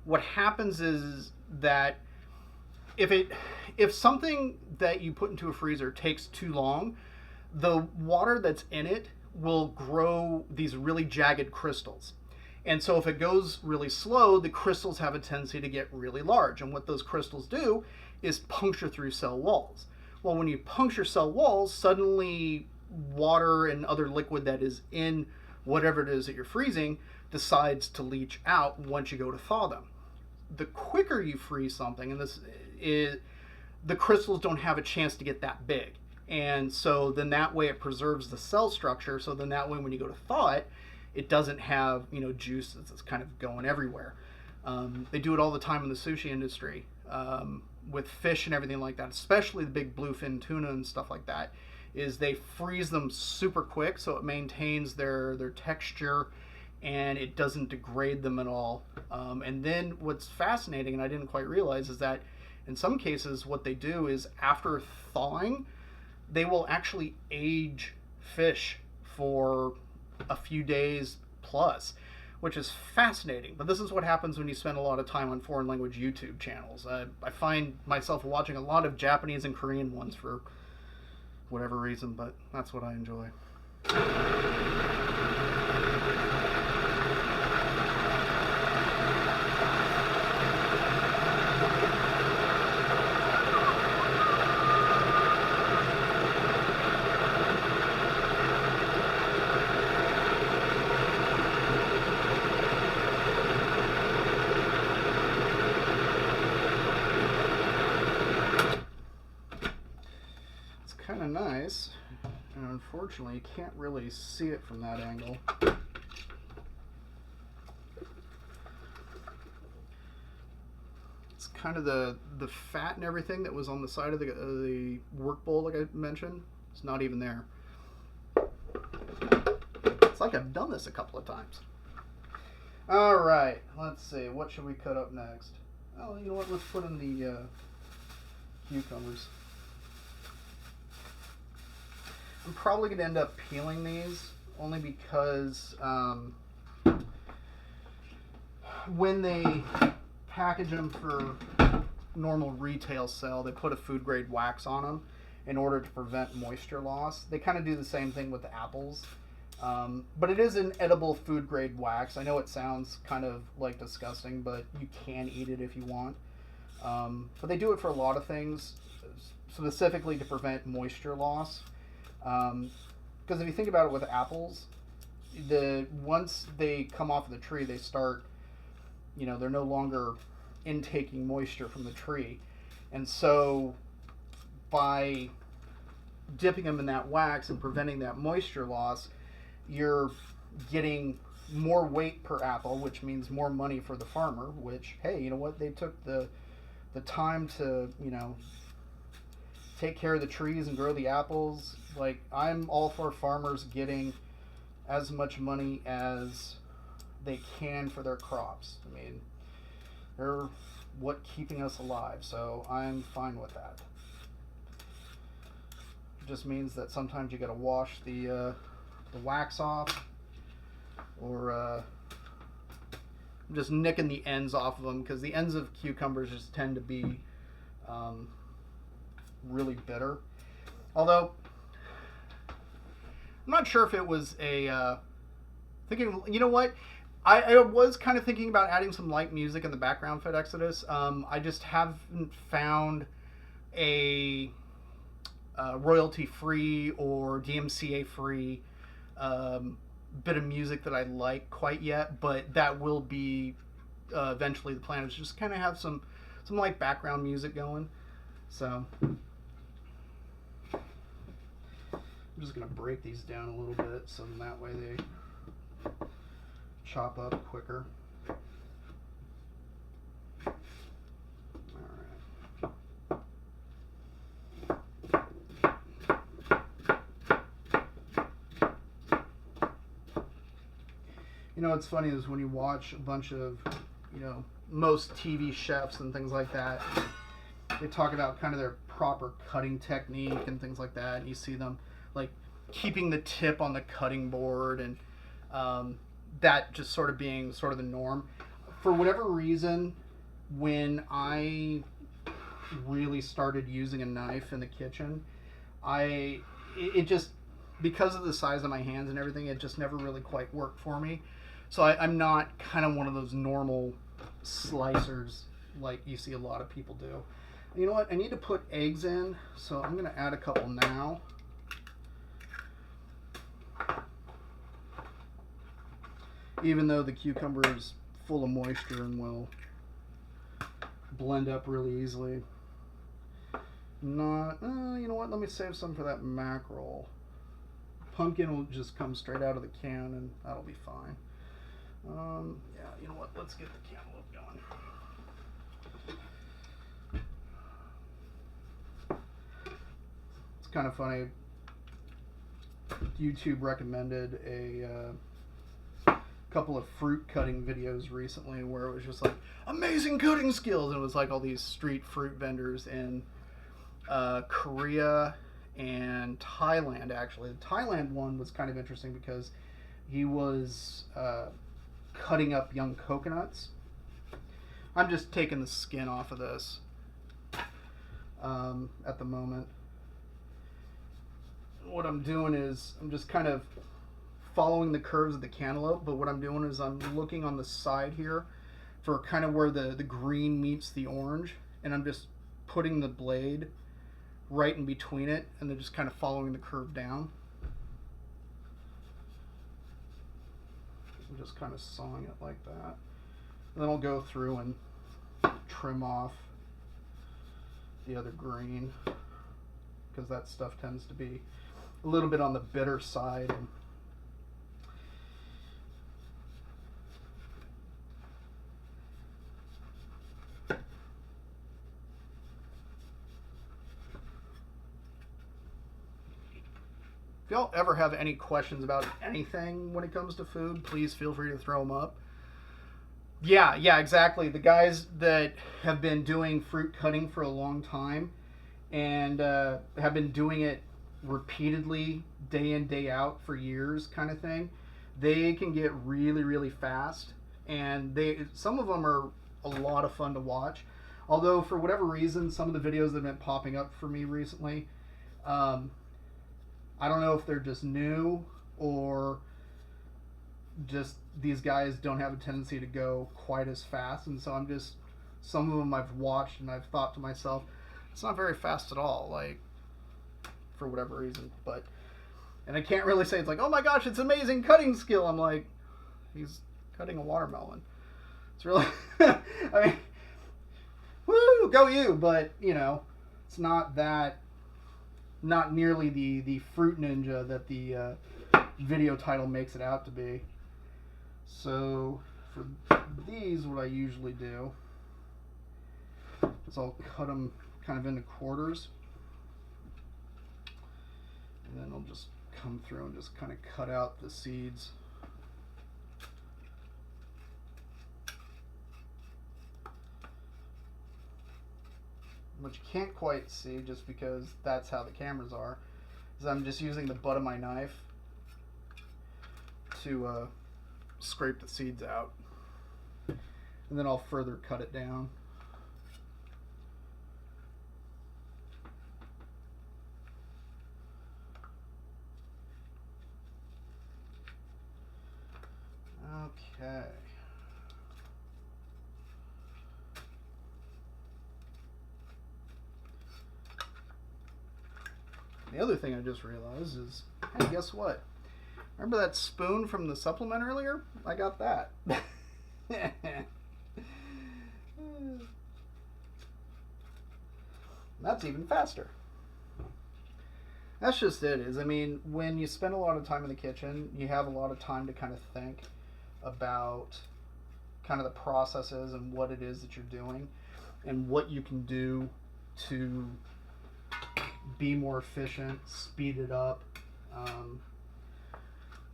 what happens is that if something that you put into a freezer takes too long, the water that's in it will grow these really jagged crystals. And so if it goes really slow, the crystals have a tendency to get really large. And what those crystals do is puncture through cell walls. Well, when you puncture cell walls, suddenly water and other liquid that is in whatever it is that you're freezing decides to leach out once you go to thaw them. The quicker you freeze something, and the crystals don't have a chance to get that big. And so then that way it preserves the cell structure. So then that way when you go to thaw it, it doesn't have, juice that's kind of going everywhere. They do it all the time in the sushi industry with fish and everything like that, especially the big bluefin tuna and stuff like that, is they freeze them super quick so it maintains their texture and it doesn't degrade them at all. And then what's fascinating, and I didn't quite realize, is that in some cases what they do is after thawing, they will actually age fish for a few days plus, which is fascinating. But this is what happens when you spend a lot of time on foreign language YouTube channels. I find myself watching a lot of Japanese and Korean ones for whatever reason, but that's what I enjoy. Kind of nice, and unfortunately you can't really see it from that angle. It's kind of the fat and everything that was on the side of the work bowl, like I mentioned, it's not even there. It's like I've done this a couple of times. All right, let's see. What should we cut up next? Oh, you know what? Let's put in the cucumbers. I'm probably going to end up peeling these only because when they package them for normal retail sale, they put a food grade wax on them in order to prevent moisture loss. They kind of do the same thing with the apples. But it is an edible food grade wax. I know it sounds kind of like disgusting, but you can eat it if you want. But they do it for a lot of things, specifically to prevent moisture loss. Because if you think about it with apples, once they come off of the tree, they start, they're no longer intaking moisture from the tree. And so by dipping them in that wax and preventing that moisture loss, you're getting more weight per apple, which means more money for the farmer, which, hey, you know what? They took the time to, take care of the trees and grow the apples. Like, I'm all for farmers getting as much money as they can for their crops. I mean, they're what keeping us alive, so I'm fine with that. It just means that sometimes you got to wash the wax off, or I'm just nicking the ends off of them, because the ends of cucumbers just tend to be really bitter. Although I'm not sure if it was thinking, you know what, I was kind of thinking about adding some light music in the background for Exodus. I just haven't found a royalty free or DMCA free bit of music that I like quite yet, but that will be eventually the plan, is just kind of have some light background music going. So I'm just going to break these down a little bit so that way they chop up quicker. What's funny is when you watch a bunch of, most TV chefs and things like that, they talk about kind of their proper cutting technique and things like that, and you see them like keeping the tip on the cutting board, and that just sort of being sort of the norm. For whatever reason, when I really started using a knife in the kitchen, it just, because of the size of my hands and everything, it just never really quite worked for me. So I'm not kind of one of those normal slicers like you see a lot of people do. You know what? I need to put eggs in, so I'm going to add a couple now. Even though the cucumber is full of moisture and will blend up really easily. You know what? Let me save some for that mackerel. Pumpkin will just come straight out of the can, and that'll be fine. Yeah, you know what? Let's get the cantaloupe going. It's kind of funny. YouTube recommended a couple of fruit cutting videos recently where it was just like amazing cutting skills, and it was like all these street fruit vendors in Korea and Thailand. Actually, the Thailand one was kind of interesting because he was cutting up young coconuts. I'm just taking the skin off of this at the moment. What I'm doing is I'm just kind of following the curves of the cantaloupe, but what I'm doing is I'm looking on the side here for kind of where the green meets the orange, and I'm just putting the blade right in between it, and then just kind of following the curve down. I'm just kind of sawing it like that. And then I'll go through and trim off the other green, because that stuff tends to be a little bit on the bitter side. And if y'all ever have any questions about anything when it comes to food, please feel free to throw them up. Yeah, exactly. The guys that have been doing fruit cutting for a long time and have been doing it repeatedly, day in, day out for years, kind of thing, they can get really, really fast. And some of them are a lot of fun to watch. Although, for whatever reason, some of the videos that have been popping up for me recently, um, I don't know if they're just new or just these guys don't have a tendency to go quite as fast, and so I'm just some of them I've watched and I've thought to myself, it's not very fast at all, like for whatever reason. But and I can't really say it's like, oh my gosh, it's amazing cutting skill. I'm like, he's cutting a watermelon. It's really, I mean, woo, go you! But you know, it's not that, not nearly the fruit ninja that the video title makes it out to be. So for these, what I usually do is I'll cut them kind of into quarters, and then I'll just come through and just kind of cut out the seeds. What you can't quite see, just because that's how the cameras are, is I'm just using the butt of my knife to scrape the seeds out, and then I'll further cut it down. Okay. The other thing I just realized is, hey, guess what? Remember that spoon from the supplement earlier? I got that. That's even faster. That's just it. Is, I mean, when you spend a lot of time in the kitchen, you have a lot of time to kind of think about kind of the processes and what it is that you're doing and what you can do to be more efficient, speed it up.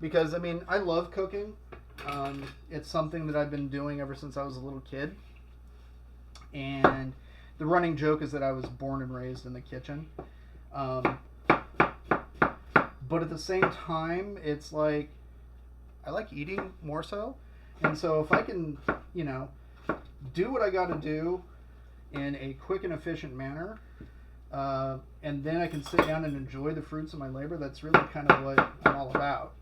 Because, I mean, I love cooking. It's something that I've been doing ever since I was a little kid. And the running joke is that I was born and raised in the kitchen. But at the same time, it's like, I like eating more so. And so if I can, you know, do what I got to do in a quick and efficient manner, and then I can sit down and enjoy the fruits of my labor, that's really kind of what I'm all about.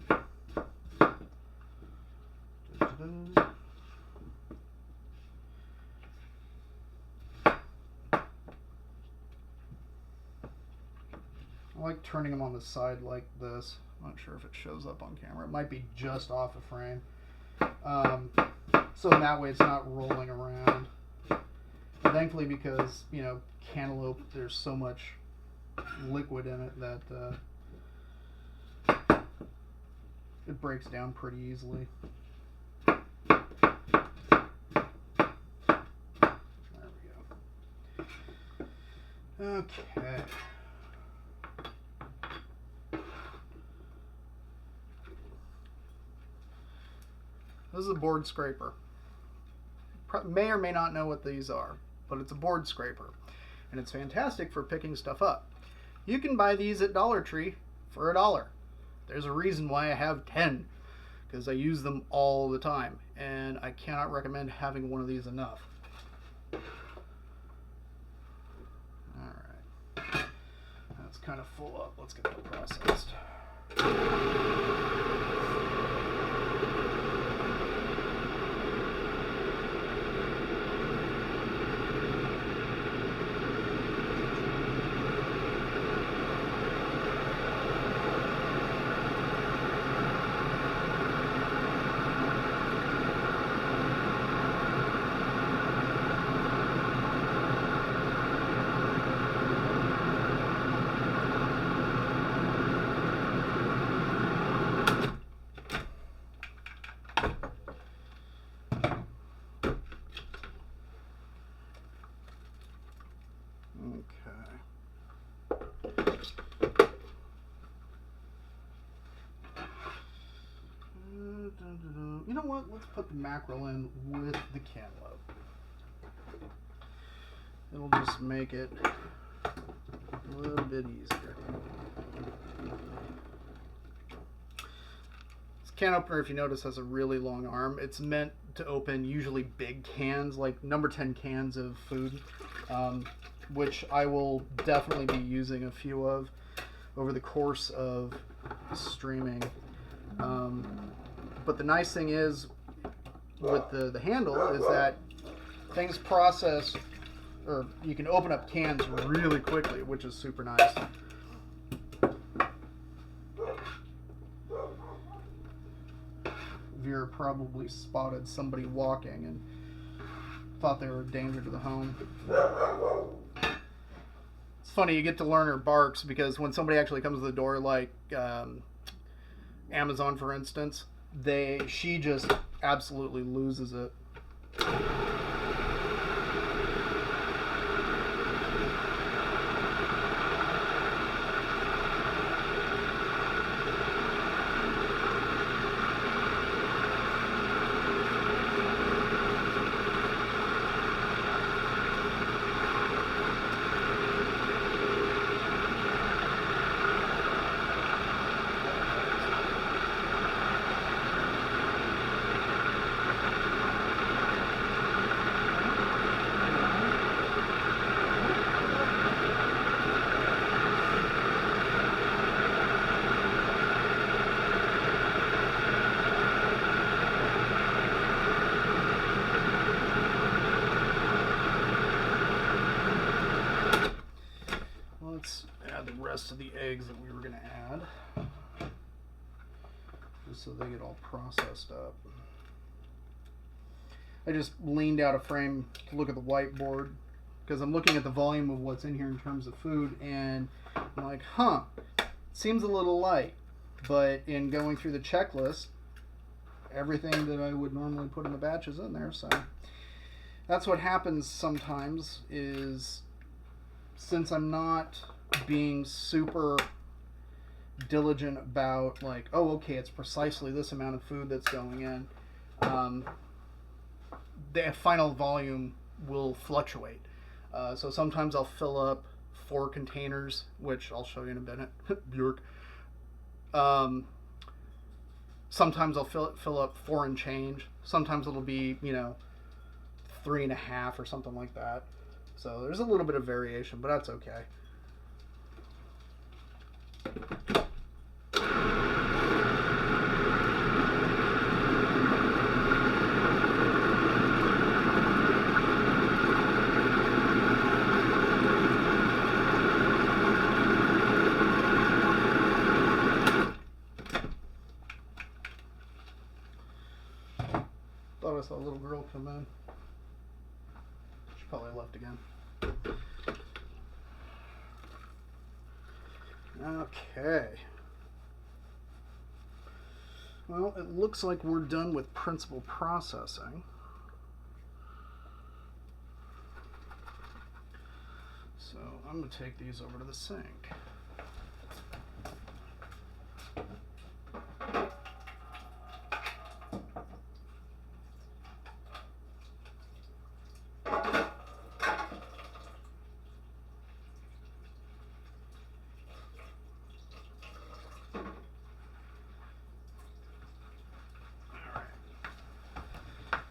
I like turning them on the side like this. I'm not sure if it shows up on camera. It might be just off a frame. So that way it's not rolling around. And thankfully, because, you know, cantaloupe, there's so much liquid in it that it breaks down pretty easily. There we go. Okay. This is a board scraper. May or may not know what these are, but it's a board scraper, and it's fantastic for picking stuff up. You can buy these at Dollar Tree for $1. There's a reason why I have 10, because I use them all the time, and I cannot recommend having one of these enough. Alright, that's kind of full up. Let's get that processed. You know what? let's put the mackerel in with the cantaloupe. It'll just make it a little bit easier. This can opener, if you notice, has a really long arm. It's meant to open usually big cans, like number 10 cans of food, which I will definitely be using a few of over the course of streaming. But the nice thing is with the handle is that things process, or you can open up cans really quickly, which is super nice. Vera probably spotted somebody walking and thought they were a danger to the home. It's funny, you get to learn her barks, because when somebody actually comes to the door, like Amazon for instance, she just absolutely loses it. Let's add the rest of the eggs that we were going to add, just so they get all processed up. I just leaned out of frame to look at the whiteboard, because I'm looking at the volume of what's in here in terms of food, and I'm like, it seems a little light. But in going through the checklist, everything that I would normally put in the batch is in there. So that's what happens sometimes, is since I'm not being super diligent about, like, oh, okay, it's precisely this amount of food that's going in, the final volume will fluctuate. So sometimes I'll fill up 4 containers, which I'll show you in a minute. Bjork. Sometimes I'll fill up 4 and change. Sometimes it'll be, 3.5 or something like that. So there's a little bit of variation, but that's okay. Thought I saw a little girl come in. She probably left again. Okay. Well, it looks like we're done with principal processing. So I'm going to take these over to the sink.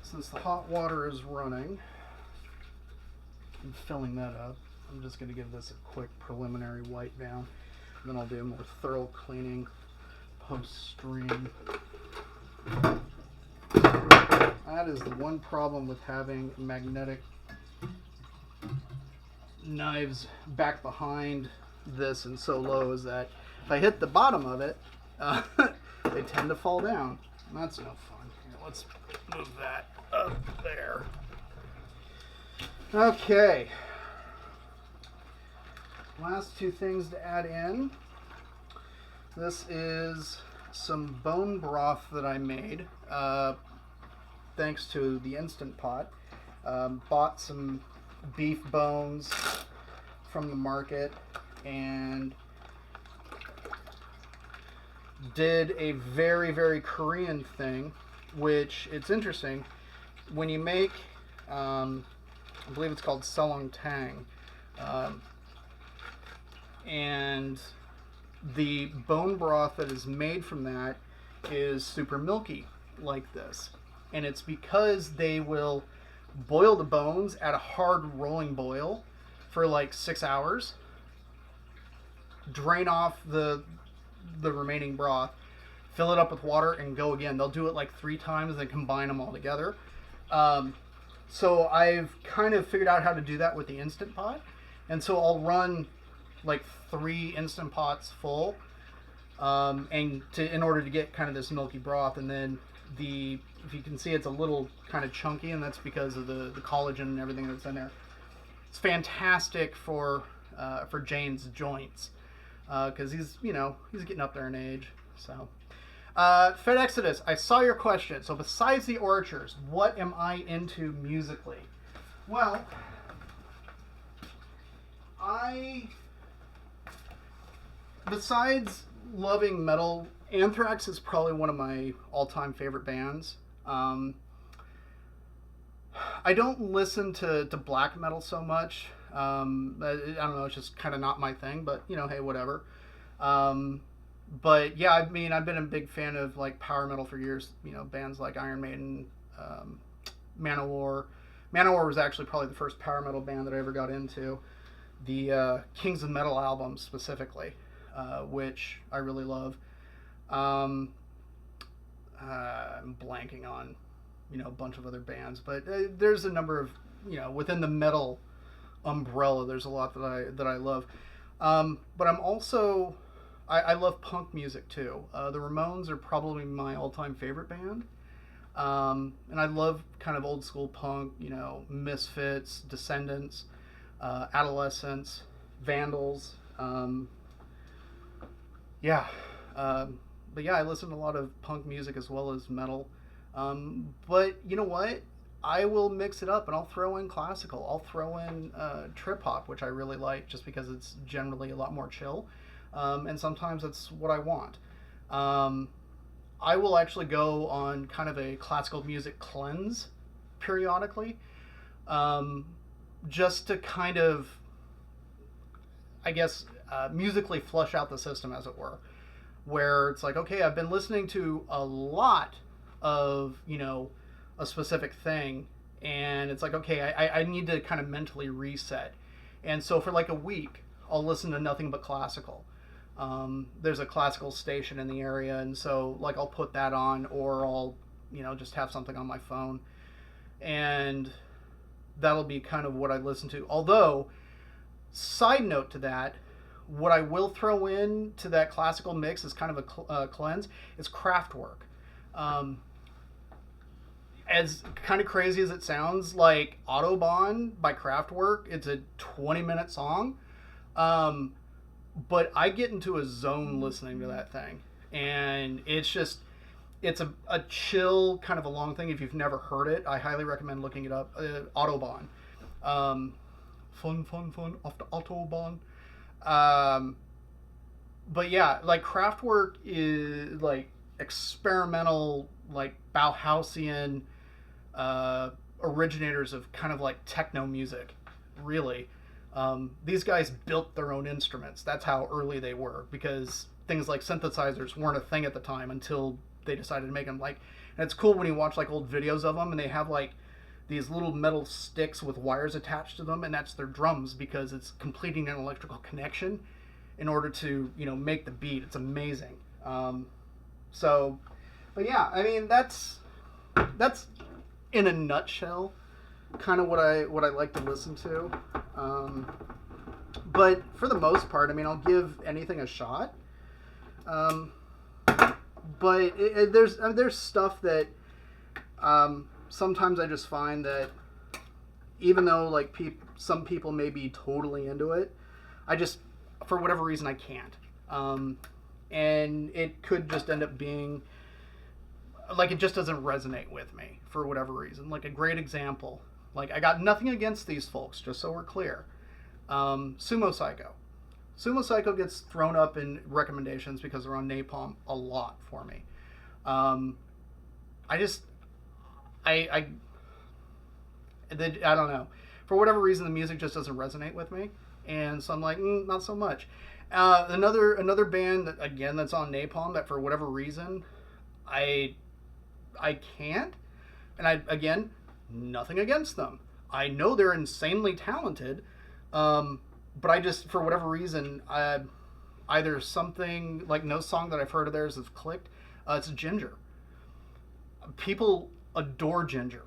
Since the hot water is running and filling that up, I'm just going to give this a quick preliminary wipe down. And then I'll do a more thorough cleaning post-stream. That is the one problem with having magnetic knives back behind this and so low, is that if I hit the bottom of it, they tend to fall down. And that's no fun. Here, let's move that up there. Okay. Last 2 things to add in. This is some bone broth that I made thanks to the Instant Pot. Bought some beef bones from the market and did a very, very Korean thing which it's interesting when you make. I believe it's called Selong Tang, and the bone broth that is made from that is super milky like this, and it's because they will boil the bones at a hard rolling boil for like 6 hours, drain off the remaining broth, fill it up with water, and go again. They'll do it like 3 times and then combine them all together. So I've kind of figured out how to do that with the Instant Pot, and so I'll run like 3 Instant Pots full, in order to get kind of this milky broth. And then if you can see, it's a little kind of chunky, and that's because of the collagen and everything that's in there. It's fantastic for Jane's joints, because he's getting up there in age. So Fed Exodus, I saw your question. So besides the Orchers, what am I into musically? Well, besides loving metal, Anthrax is probably one of my all-time favorite bands. I don't listen to black metal so much. I don't know, it's just kind of not my thing, but hey, whatever. But yeah, I mean, I've been a big fan of like power metal for years. Bands like Iron Maiden, Manowar. Manowar was actually probably the first power metal band that I ever got into. The Kings of Metal album specifically, which I really love. I'm blanking on, a bunch of other bands, but there's a number of, within the metal umbrella, there's a lot that I love. But I'm also, I love punk music too. The Ramones are probably my all-time favorite band. And I love kind of old school punk, Misfits, Descendants, Adolescents, Vandals. Yeah. But yeah, I listen to a lot of punk music as well as metal. But you know what? I will mix it up and I'll throw in classical. I'll throw in trip hop, which I really like just because it's generally a lot more chill. And sometimes that's what I want. I will actually go on kind of a classical music cleanse periodically, just to kind of, I guess, musically flush out the system, as it were. Where it's like, okay, I've been listening to a lot of, a specific thing, and it's like, okay, I need to kind of mentally reset. And so for like a week, I'll listen to nothing but classical. There's a classical station in the area, and so like I'll put that on, or I'll, just have something on my phone, and that'll be kind of what I listen to. Although, side note to that, what I will throw in to that classical mix is kind of a cleanse, is Kraftwerk. As kind of crazy as it sounds, like Autobahn by Kraftwerk, it's a 20-minute song. But I get into a zone listening to that thing. And it's a chill, kind of a long thing. If you've never heard it, I highly recommend looking it up. Autobahn. Fun, off the Autobahn. But yeah, like Kraftwerk is like experimental, like Bauhausian originators of kind of like techno music, really. These guys built their own instruments. That's how early they were, because things like synthesizers weren't a thing at the time until they decided to make them. Like, and it's cool when you watch like old videos of them, and they have like these little metal sticks with wires attached to them, and that's their drums, because it's completing an electrical connection in order to, make the beat. It's amazing. So, but yeah, I mean, that's in a nutshell kind of what I like to listen to. But for the most part, I mean, I'll give anything a shot. But there's stuff that sometimes I just find that even though like some people may be totally into it, I just, for whatever reason, I can't. And it could just end up being like it just doesn't resonate with me for whatever reason. Like a great example, like I got nothing against these folks, just so we're clear. Sumo Psycho. Sumo Psycho gets thrown up in recommendations because they're on Napalm a lot for me. I just, I don't know. For whatever reason, the music just doesn't resonate with me, and so I'm like, not so much. Another band that again that's on Napalm that for whatever reason, I can't, and I again nothing against them. I know they're insanely talented, but I just for whatever reason, either something like no song that I've heard of theirs has clicked. It's Ginger. People adore Ginger,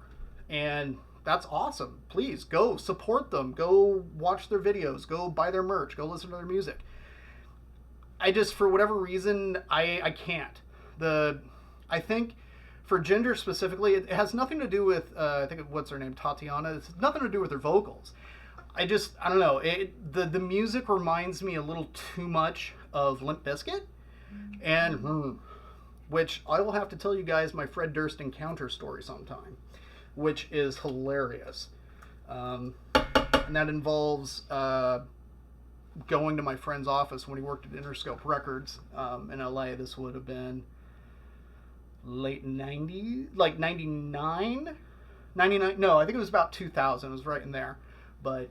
and that's awesome. Please go support them. Go watch their videos. Go buy their merch. Go listen to their music. I just, for whatever reason, I can't. I think for Ginger specifically, it has nothing to do with, I think, what's her name? Tatiana. It's nothing to do with her vocals. I don't know. The music reminds me a little too much of Limp Bizkit. And, which I will have to tell you guys my Fred Durst encounter story sometime, which is hilarious. And that involves going to my friend's office when he worked at Interscope Records in LA. This would have been late 90s, like 99? 99? No, I think it was about 2000. It was right in there. But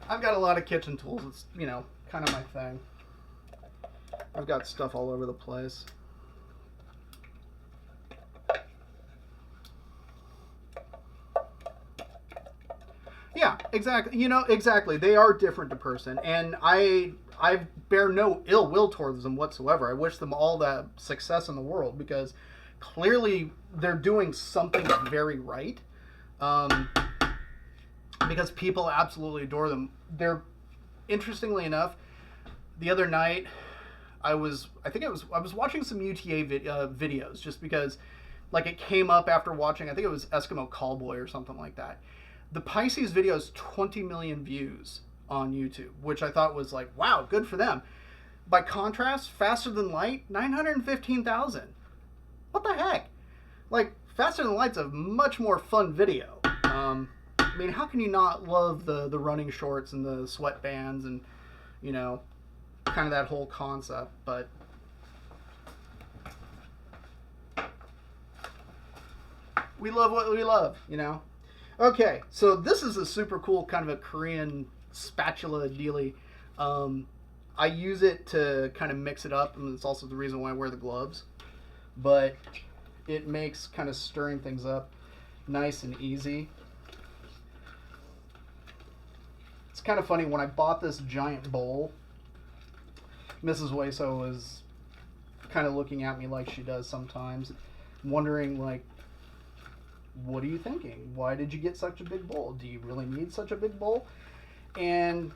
I've got a lot of kitchen tools. It's, kind of my thing. I've got stuff all over the place. Yeah, exactly. Exactly. They are different to person, and I bear no ill will towards them whatsoever. I wish them all the success in the world because clearly they're doing something very right. Because people absolutely adore them. They're, interestingly enough, the other night I was watching some UTA videos just because, like, it came up after watching. I think it was Eskimo Callboy or something like that. The Pisces video has 20 million views on YouTube, which I thought was like, wow, good for them. By contrast, Faster Than Light, 915,000. What the heck? Like, Faster Than Light's a much more fun video. I mean, how can you not love the running shorts and the sweatbands and, kind of that whole concept? But we love what we love, Okay, so this is a super cool kind of a Korean spatula dealy. I use it to kind of mix it up, and it's also the reason why I wear the gloves. But it makes kind of stirring things up nice and easy. It's kind of funny, when I bought this giant bowl, Mrs. Weso was kind of looking at me like she does sometimes, wondering, like, what are you thinking? Why did you get such a big bowl? Do you really need such a big bowl? And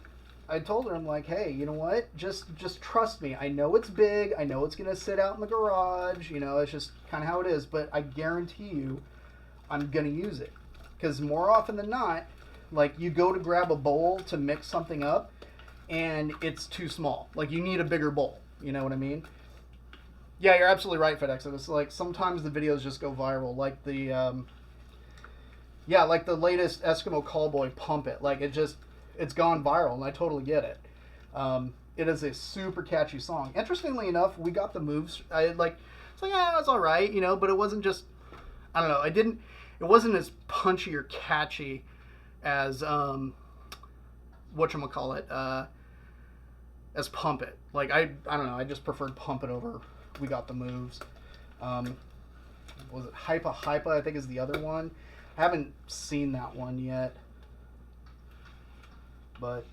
I told her, I'm like, hey, you know what? Just trust me. I know it's big. I know it's going to sit out in the garage. It's just kind of how it is. But I guarantee you I'm going to use it. Because more often than not, like, you go to grab a bowl to mix something up, and it's too small. Like, you need a bigger bowl. You know what I mean? Yeah, you're absolutely right, FedEx. It's like sometimes the videos just go viral. Like the, like the latest Eskimo Callboy Pump It. Like, it's gone viral, and I totally get it. It is a super catchy song. Interestingly enough, we got the moves. It's like, yeah, it's all right, but it wasn't just, I don't know. It wasn't as punchy or catchy as whatchamacallit, as Pump It. Like, I don't know, I just preferred Pump It over We Got the Moves. Was it Hypa Hypa, I think is the other one. I haven't seen that one yet, but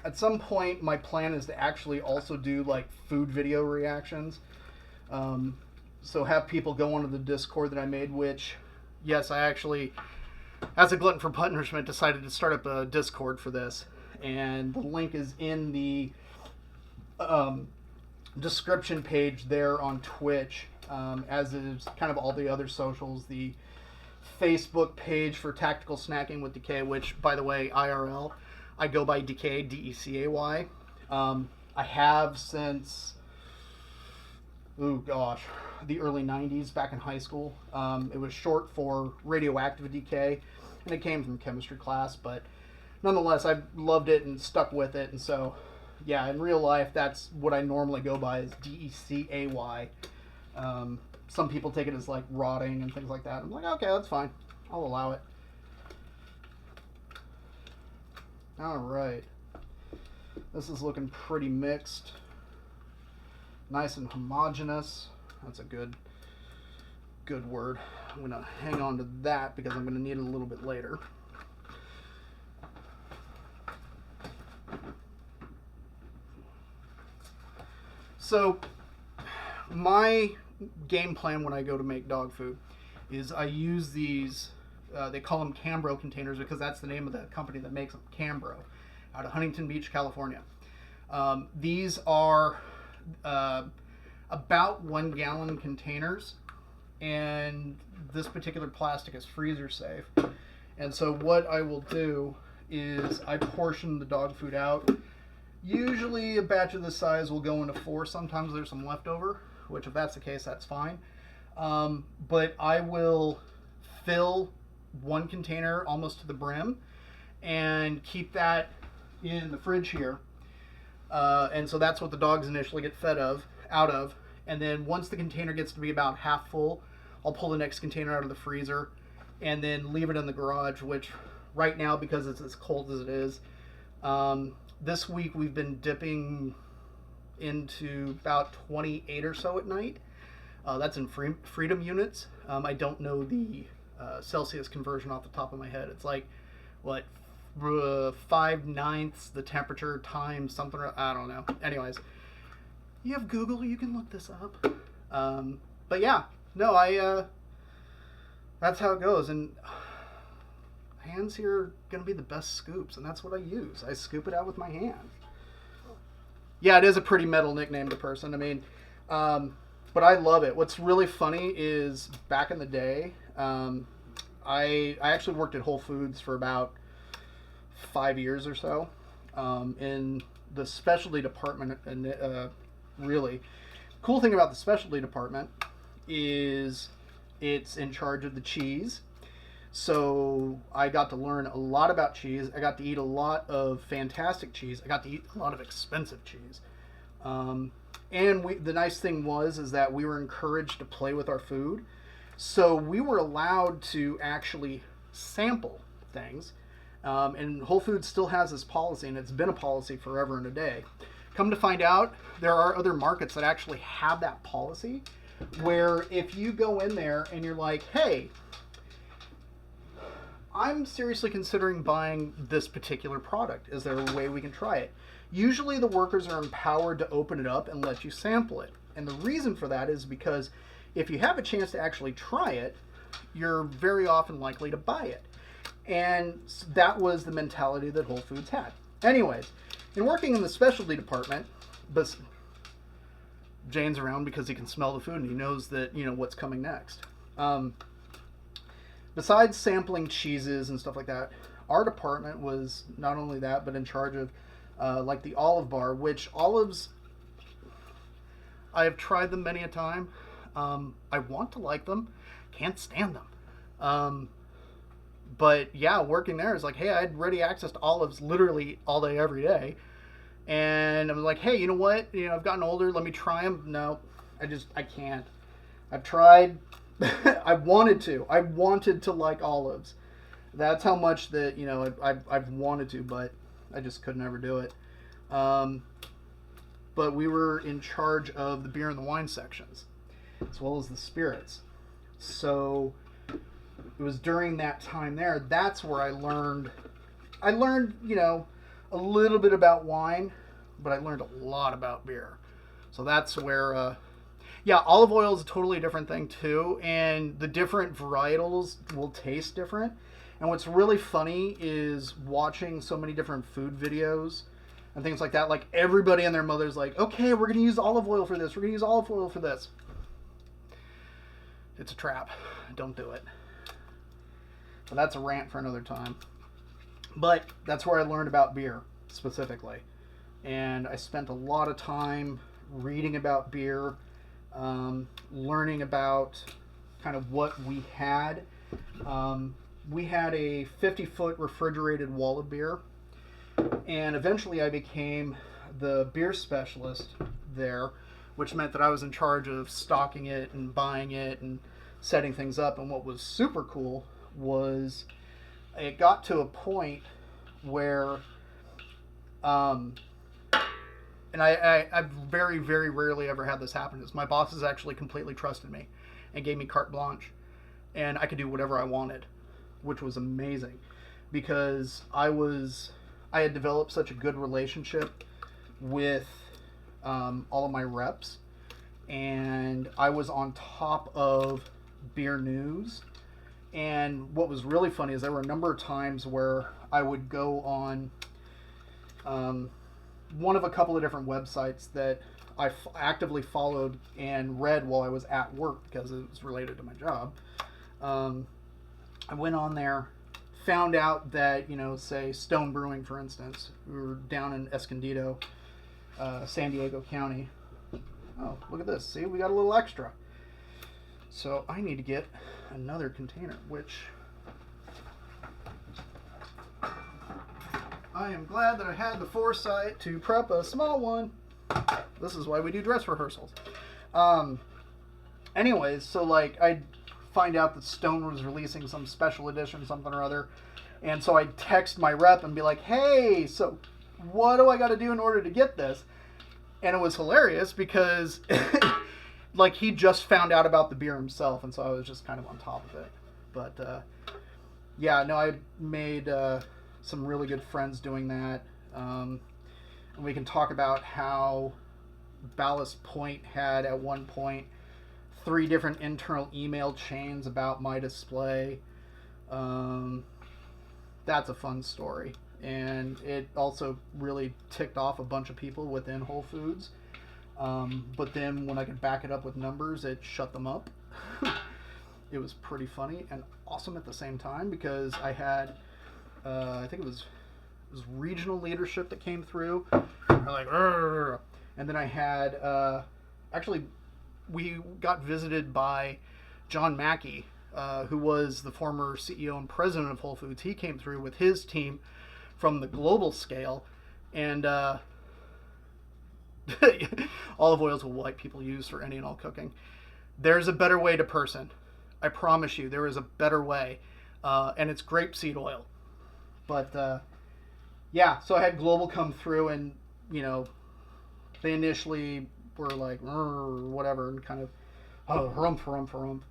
at some point my plan is to actually also do like food video reactions. So have people go onto the Discord that I made, which, yes, I actually, as a glutton for punishment, decided to start up a Discord for this, and the link is in the description page there on Twitch, as is kind of all the other socials. The Facebook page for Tactical Snacking with Decay, which, by the way, IRL, I go by Decay, Decay. I have since oh gosh, the early 90s back in high school. It was short for radioactive decay, and it came from chemistry class, but nonetheless, I loved it and stuck with it. And so, yeah, in real life, that's what I normally go by is DECAY. Some people take it as like rotting and things like that. I'm like, okay, that's fine. I'll allow it. All right. This is looking pretty mixed. Nice and homogeneous. That's a good word. I'm going to hang on to that because I'm going to need it a little bit later. So, my game plan when I go to make dog food is I use these, they call them Cambro containers because that's the name of the company that makes them, Cambro, out of Huntington Beach, California. These are about 1 gallon containers, and this particular plastic is freezer safe. And so what I will do is I portion the dog food out. Usually a batch of this size will go into 4. Sometimes there's some leftover, which if that's the case, that's fine. But I will fill 1 container almost to the brim and keep that in the fridge here. And so that's what the dogs initially get fed out of. And then once the container gets to be about half full, I'll pull the next container out of the freezer and then leave it in the garage, which right now, because it's as cold as it is, this week we've been dipping into about 28 or so at night. That's in freedom units. I don't know the Celsius conversion off the top of my head. It's like, what, 5/9 the temperature times something, I don't know. Anyways, you have Google, you can look this up. But yeah, no, that's how it goes. And hands here are going to be the best scoops, and that's what I use. I scoop it out with my hands. Yeah, it is a pretty metal nickname to person. I mean, but I love it. What's really funny is back in the day, I actually worked at Whole Foods for about 5 years or so in the specialty department. And really cool thing about the specialty department is it's in charge of the cheese. So I got to learn a lot about cheese. I got to eat a lot of fantastic cheese. I got to eat a lot of expensive cheese. And the nice thing is that we were encouraged to play with our food. So we were allowed to actually sample things. And Whole Foods still has this policy, and it's been a policy forever and a day. Come to find out, there are other markets that actually have that policy, where if you go in there and you're like, hey, I'm seriously considering buying this particular product. Is there a way we can try it? Usually the workers are empowered to open it up and let you sample it. And the reason for that is because if you have a chance to actually try it, you're very often likely to buy it. And that was the mentality that Whole Foods had. Anyways, in working in the specialty department, but Jane's around because he can smell the food and he knows that, what's coming next. Besides sampling cheeses and stuff like that, our department was not only that, but in charge of like the olive bar, which olives, I have tried them many a time. I want to like them, can't stand them. But yeah, working there is like, hey, I had ready access to olives literally all day, every day. And I'm like, hey, you know what? I've gotten older. Let me try them. No, I can't. I've tried. I wanted to like olives. That's how much that, I've wanted to, but I just could never do it. But we were in charge of the beer and the wine sections, as well as the spirits. So it was during that time there, that's where I learned, a little bit about wine, but I learned a lot about beer. So that's where, olive oil is a totally different thing too, and the different varietals will taste different. And what's really funny is watching so many different food videos and things like that. Like everybody and their mother's like, okay, we're going to use olive oil for this. We're going to use olive oil for this. It's a trap. Don't do it. But that's a rant for another time. But that's where I learned about beer specifically. And I spent a lot of time reading about beer. learning about kind of what we had. We had a 50-foot refrigerated wall of beer, and eventually I became the beer specialist there, which meant that I was in charge of stocking it and buying it and setting things up. And what was super cool was it got to a point where, and I very, very rarely ever had this happen, is my bosses actually completely trusted me and gave me carte blanche, and I could do whatever I wanted, which was amazing, because I had developed such a good relationship with all of my reps, and I was on top of beer news. And what was really funny is there were a number of times where I would go on one of a couple of different websites that I actively followed and read while I was at work because it was related to my job. I went on there, found out that, say Stone Brewing, for instance, we were down in Escondido, San Diego County. Oh, look at this. See, we got a little extra. So I need to get another container, which I am glad that I had the foresight to prep a small one. This is why we do dress rehearsals. Anyways, so I'd find out that Stone was releasing some special edition, something or other. And so I'd text my rep and be like, hey, so what do I got to do in order to get this? And it was hilarious because he just found out about the beer himself. And so I was just kind of on top of it. But I made some really good friends doing that. And we can talk about how Ballast Point had at one point 3 different internal email chains about my display. That's a fun story. And it also really ticked off a bunch of people within Whole Foods. But then when I could back it up with numbers, it shut them up. It was pretty funny and awesome at the same time because I had, I think it was regional leadership that came through. They're like, "Arr." And then I had, actually, we got visited by John Mackey, who was the former CEO and president of Whole Foods. He came through with his team from the global scale, and olive oil is what white people use for any and all cooking. There's a better way to person. I promise you, there is a better way, and it's grapeseed oil. But so I had global come through, and they initially were like whatever, and kind of harumph.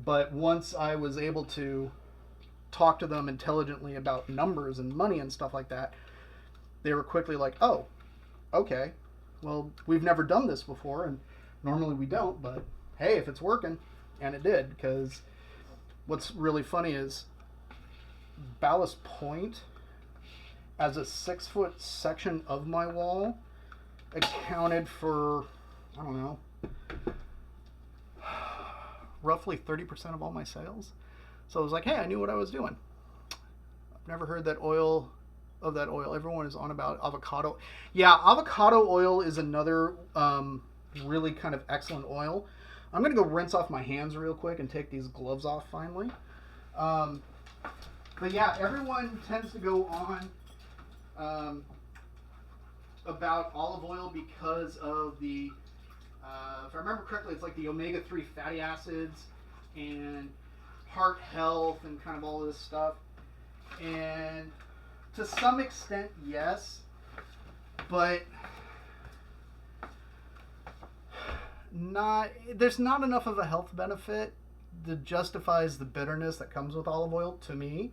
But once I was able to talk to them intelligently about numbers and money and stuff like that, they were quickly like, oh, okay, well, we've never done this before, and normally we don't, but hey, if it's working. And it did, because what's really funny is Ballast Point, as a 6-foot section of my wall, accounted for, I don't know, roughly 30% of all my sales. So I was like, hey, I knew what I was doing. I've never heard that oil. Everyone is on about avocado. Yeah, avocado oil is another really kind of excellent oil. I'm going to go rinse off my hands real quick and take these gloves off finally. But yeah, everyone tends to go on about olive oil because of the, if I remember correctly, it's like the omega-3 fatty acids and heart health and kind of all of this stuff. And to some extent, yes, but there's not enough of a health benefit that justifies the bitterness that comes with olive oil to me.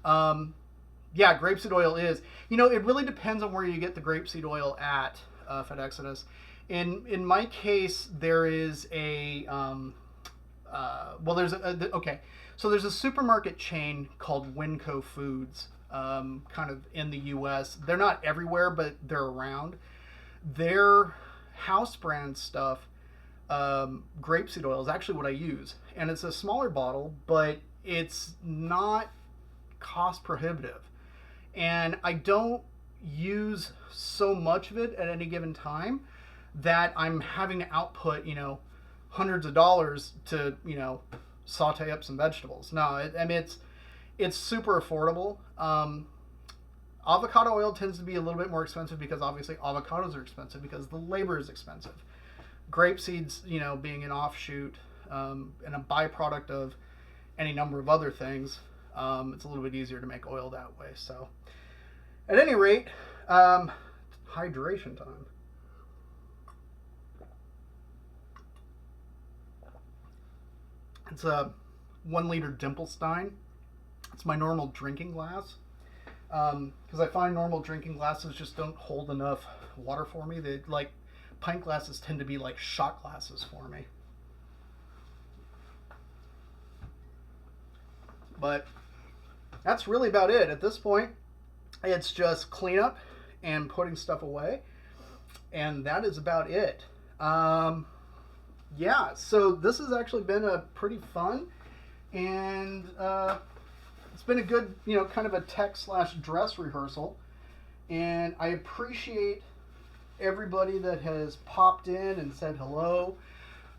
Grapeseed oil is, it really depends on where you get the grapeseed oil at Exodus. In my case, there is a there's a supermarket chain called Winco Foods, kind of in the U.S. They're not everywhere, but they're around. Their house brand stuff, grapeseed oil, is actually what I use, and it's a smaller bottle, but it's not cost prohibitive, and I don't use so much of it at any given time that I'm having to output hundreds of dollars to, saute up some vegetables. No, it's super affordable. Avocado oil tends to be a little bit more expensive because obviously avocados are expensive because the labor is expensive. Grape seeds, being an offshoot and a byproduct of any number of other things, it's a little bit easier to make oil that way. So at any rate, hydration time. It's a 1 liter Dimplestein. It's my normal drinking glass. Because I find normal drinking glasses just don't hold enough water for me. Pint glasses tend to be like shot glasses for me. But that's really about it. At this point, it's just cleanup and putting stuff away. And that is about it. Yeah, so this has actually been a pretty fun and it's been a good, kind of a tech/dress rehearsal. And I appreciate everybody that has popped in and said hello,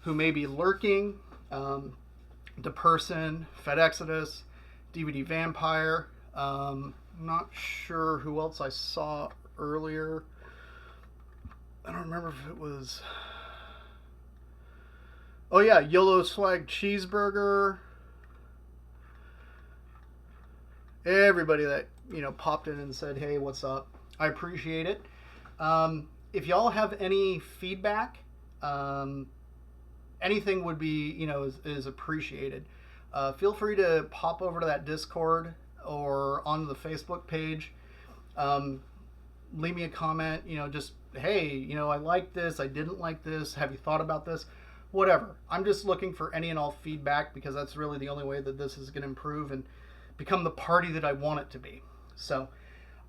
who may be lurking. DePerson, FedExodus, DVD Vampire. Not sure who else I saw earlier. I don't remember if it was... Oh yeah, YOLO Swag Cheeseburger. Everybody that, popped in and said, hey, what's up? I appreciate it. If y'all have any feedback, anything would be, is appreciated. Feel free to pop over to that Discord or onto the Facebook page. Leave me a comment, just, hey, I like this, I didn't like this, have you thought about this? Whatever. I'm just looking for any and all feedback because that's really the only way that this is going to improve and become the party that I want it to be. So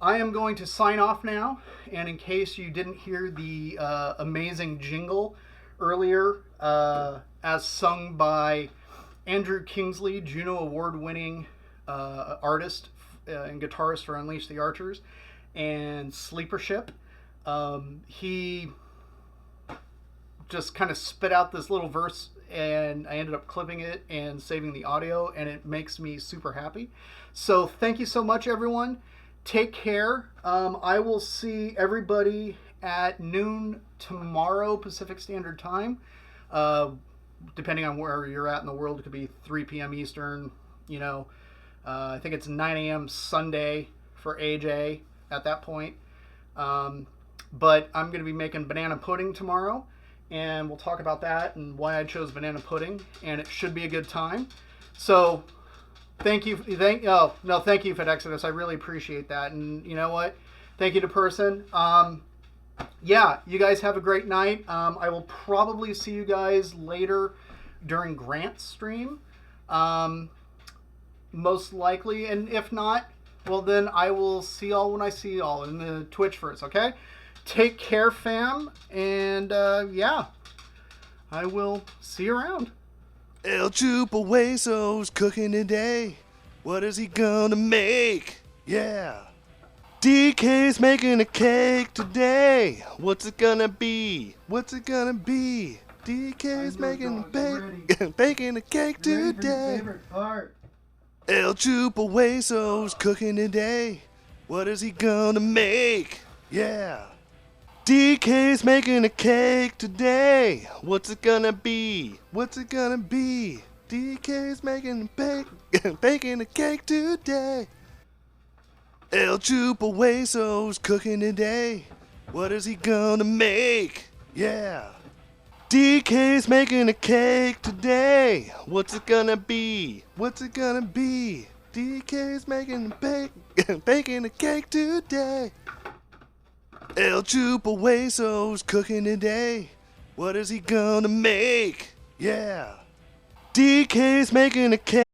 I am going to sign off now. And in case you didn't hear the amazing jingle earlier, as sung by Andrew Kingsley, Juno Award-winning artist and guitarist for Unleash the Archers and Sleeper Ship, he just kind of spit out this little verse and I ended up clipping it and saving the audio, and it makes me super happy. So thank you so much, everyone. Take care. I will see everybody at noon tomorrow Pacific Standard Time. Depending on where you're at in the world, it could be 3 p.m. Eastern. I think it's 9 a.m. Sunday for AJ at that point. But I'm going to be making banana pudding tomorrow. And we'll talk about that and why I chose banana pudding, and it should be a good time. So, thank you, FedExodus. I really appreciate that, and you know what? Thank you to Person. Yeah, you guys have a great night. I will probably see you guys later during Grant's stream, most likely, and if not, well then I will see y'all when I see y'all in the Twitch first. Okay. Take care, fam, and yeah, I will see you around. El Chupa Hueso's cooking today. What is he gonna make? Yeah. DK's making a cake today. What's it gonna be? What's it gonna be? DK's making baking a cake today. El Chupa Hueso's cooking today. What is he gonna make? Yeah. DK's making a cake today. What's it gonna be? What's it gonna be? DK's making baking a cake today. El Chupa Hueso's cooking today. What is he gonna make? Yeah. DK's making a cake today. What's it gonna be? What's it gonna be? DK's making baking a cake today. El Chupa Hueso's cooking today. What is he gonna make? Yeah. DK's making a cake.